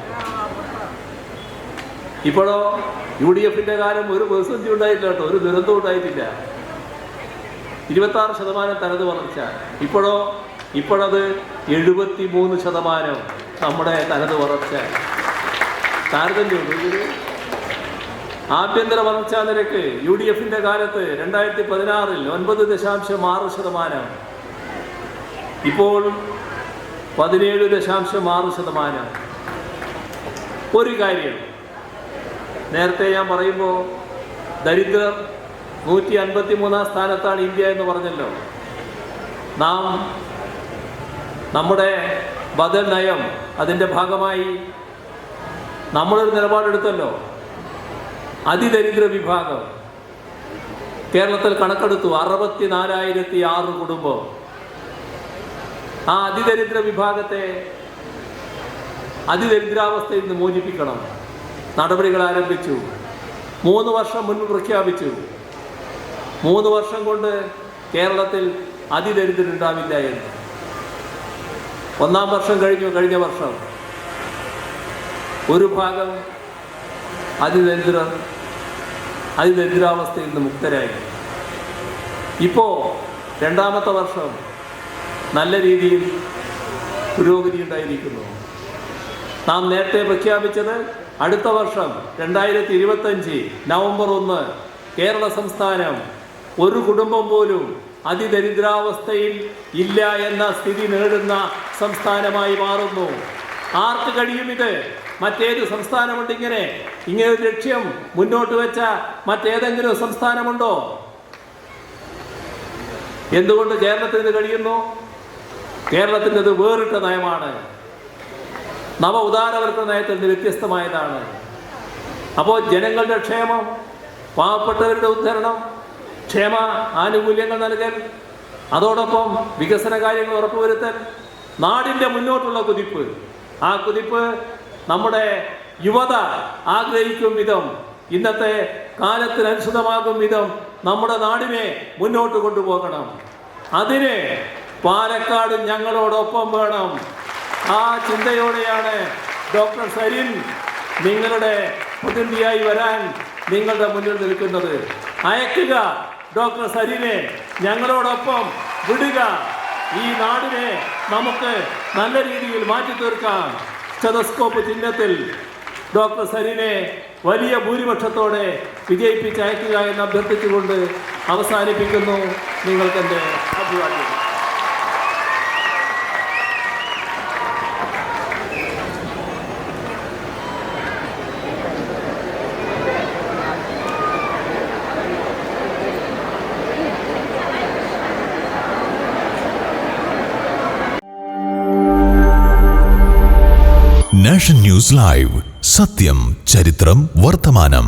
ഇപ്പോഴോ UDF-ന്റെ കാലം ഒരു പ്രതിസന്ധി ഉണ്ടായിട്ടില്ല കേട്ടോ, ഒരു ദുരന്തം ഉണ്ടായിട്ടില്ല. 26% തനത് വളർച്ച. ഇപ്പോഴത് 73% നമ്മുടെ തനത് വളർച്ച. താരതമ്യമുണ്ട്. ആഭ്യന്തര വളർച്ചാ നിരക്ക് UDF-ന്റെ കാലത്ത് 2016 9.6%, ഇപ്പോൾ 17.6%. ഒരു കാര്യം നേരത്തെ ഞാൻ പറയുമ്പോൾ ദരിദ്രർ 153ാം സ്ഥാനത്താണ് ഇന്ത്യ എന്ന് പറഞ്ഞല്ലോ. നാം നമ്മുടെ ബദൽ നയം അതിൻ്റെ ഭാഗമായി നമ്മളൊരു നിലപാടെടുത്തല്ലോ. അതിദരിദ്ര വിഭാഗം കേരളത്തിൽ കണക്കെടുത്തു 64,006 കുടുംബം. ആ അതിദരിദ്ര വിഭാഗത്തെ അതിദരിദ്രാവസ്ഥയിൽ നിന്ന് മോചിപ്പിക്കണം. നടപടികൾ ആരംഭിച്ചു. 3 വർഷം മുൻപ് പ്രഖ്യാപിച്ചു. 3 വർഷം കൊണ്ട് കേരളത്തിൽ അതിദരിദ്രരുണ്ടാവില്ല എന്ന്. 1ാം വർഷം കഴിഞ്ഞ വർഷം ഒരു ഭാഗം അതിദരിദ്രാവസ്ഥയിൽ നിന്ന് മുക്തരായി. ഇപ്പോൾ 2ാമത്തെ വർഷം നല്ല രീതിയിൽ പുരോഗതി ഉണ്ടായിരിക്കുന്നു. നാം നേരത്തെ പ്രഖ്യാപിച്ചത് അടുത്ത വർഷം 2025 നവംബർ 1 കേരള സംസ്ഥാനം ഒരു കുടുംബം പോലും അതിദരിദ്രാവസ്ഥയിൽ ഇല്ല എന്ന സ്ഥിതി നേടുന്ന സംസ്ഥാനമായി മാറുന്നു. ആർക്ക് കഴിയും ഇത്? മറ്റേത് സംസ്ഥാനമുണ്ട് ഇങ്ങനെ ഒരു ലക്ഷ്യം മുന്നോട്ട് വെച്ച മറ്റേതെങ്കിലും സംസ്ഥാനമുണ്ടോ? എന്തുകൊണ്ട് കേരളത്തിന് ഇത് കഴിയുന്നു? കേരളത്തിൻ്റെ ഇത് വേറിട്ട നയമാണ്. നവ ഉദാരവർഗ നയത്തിൽ നിന്ന് വ്യത്യസ്തമായതാണ്. അപ്പോൾ ജനങ്ങളുടെ ക്ഷേമം, പാവപ്പെട്ടവരുടെ ഉദ്ധരണം, ക്ഷേമ ആനുകൂല്യങ്ങൾ നൽകൽ, അതോടൊപ്പം വികസന കാര്യങ്ങൾ ഉറപ്പുവരുത്തൽ, നാടിൻ്റെ മുന്നോട്ടുള്ള കുതിപ്പ്, ആ കുതിപ്പ് നമ്മുടെ യുവത ആഗ്രഹിക്കും വിധം, ഇന്നത്തെ കാലത്തിനനുസൃതമാകും വിധം നമ്മുടെ നാടിനെ മുന്നോട്ട് കൊണ്ടുപോകണം. അതിന് പാലക്കാട് ഞങ്ങളോടൊപ്പം വേണം. ആ ചിന്തയോടെയാണ് ഡോക്ടർ സരിൻ നിങ്ങളുടെ പ്രതിനിധിയായി വരാൻ നിങ്ങളുടെ മുന്നിൽ നിൽക്കുന്നത്. അയക്കുക ഡോക്ടർ സരിനെ, ഞങ്ങളോടൊപ്പം വിടുക. ഈ നാടിനെ നമുക്ക് നല്ല രീതിയിൽ മാറ്റി തീർക്കാം. സ്റ്റെതസ്കോപ്പ് ചിഹ്നത്തിൽ ഡോക്ടർ സരിനെ വലിയ ഭൂരിപക്ഷത്തോടെ വിജയിപ്പിച്ച് അയക്കുക എന്ന് അഭ്യർത്ഥിച്ചുകൊണ്ട് അവസാനിപ്പിക്കുന്നു. നിങ്ങൾക്കെൻ്റെ അഭിവാദ്യം. നാഷൻ ന്യൂസ് ലൈവ്, സത്യം, ചരിത്രം, വർത്തമാനം.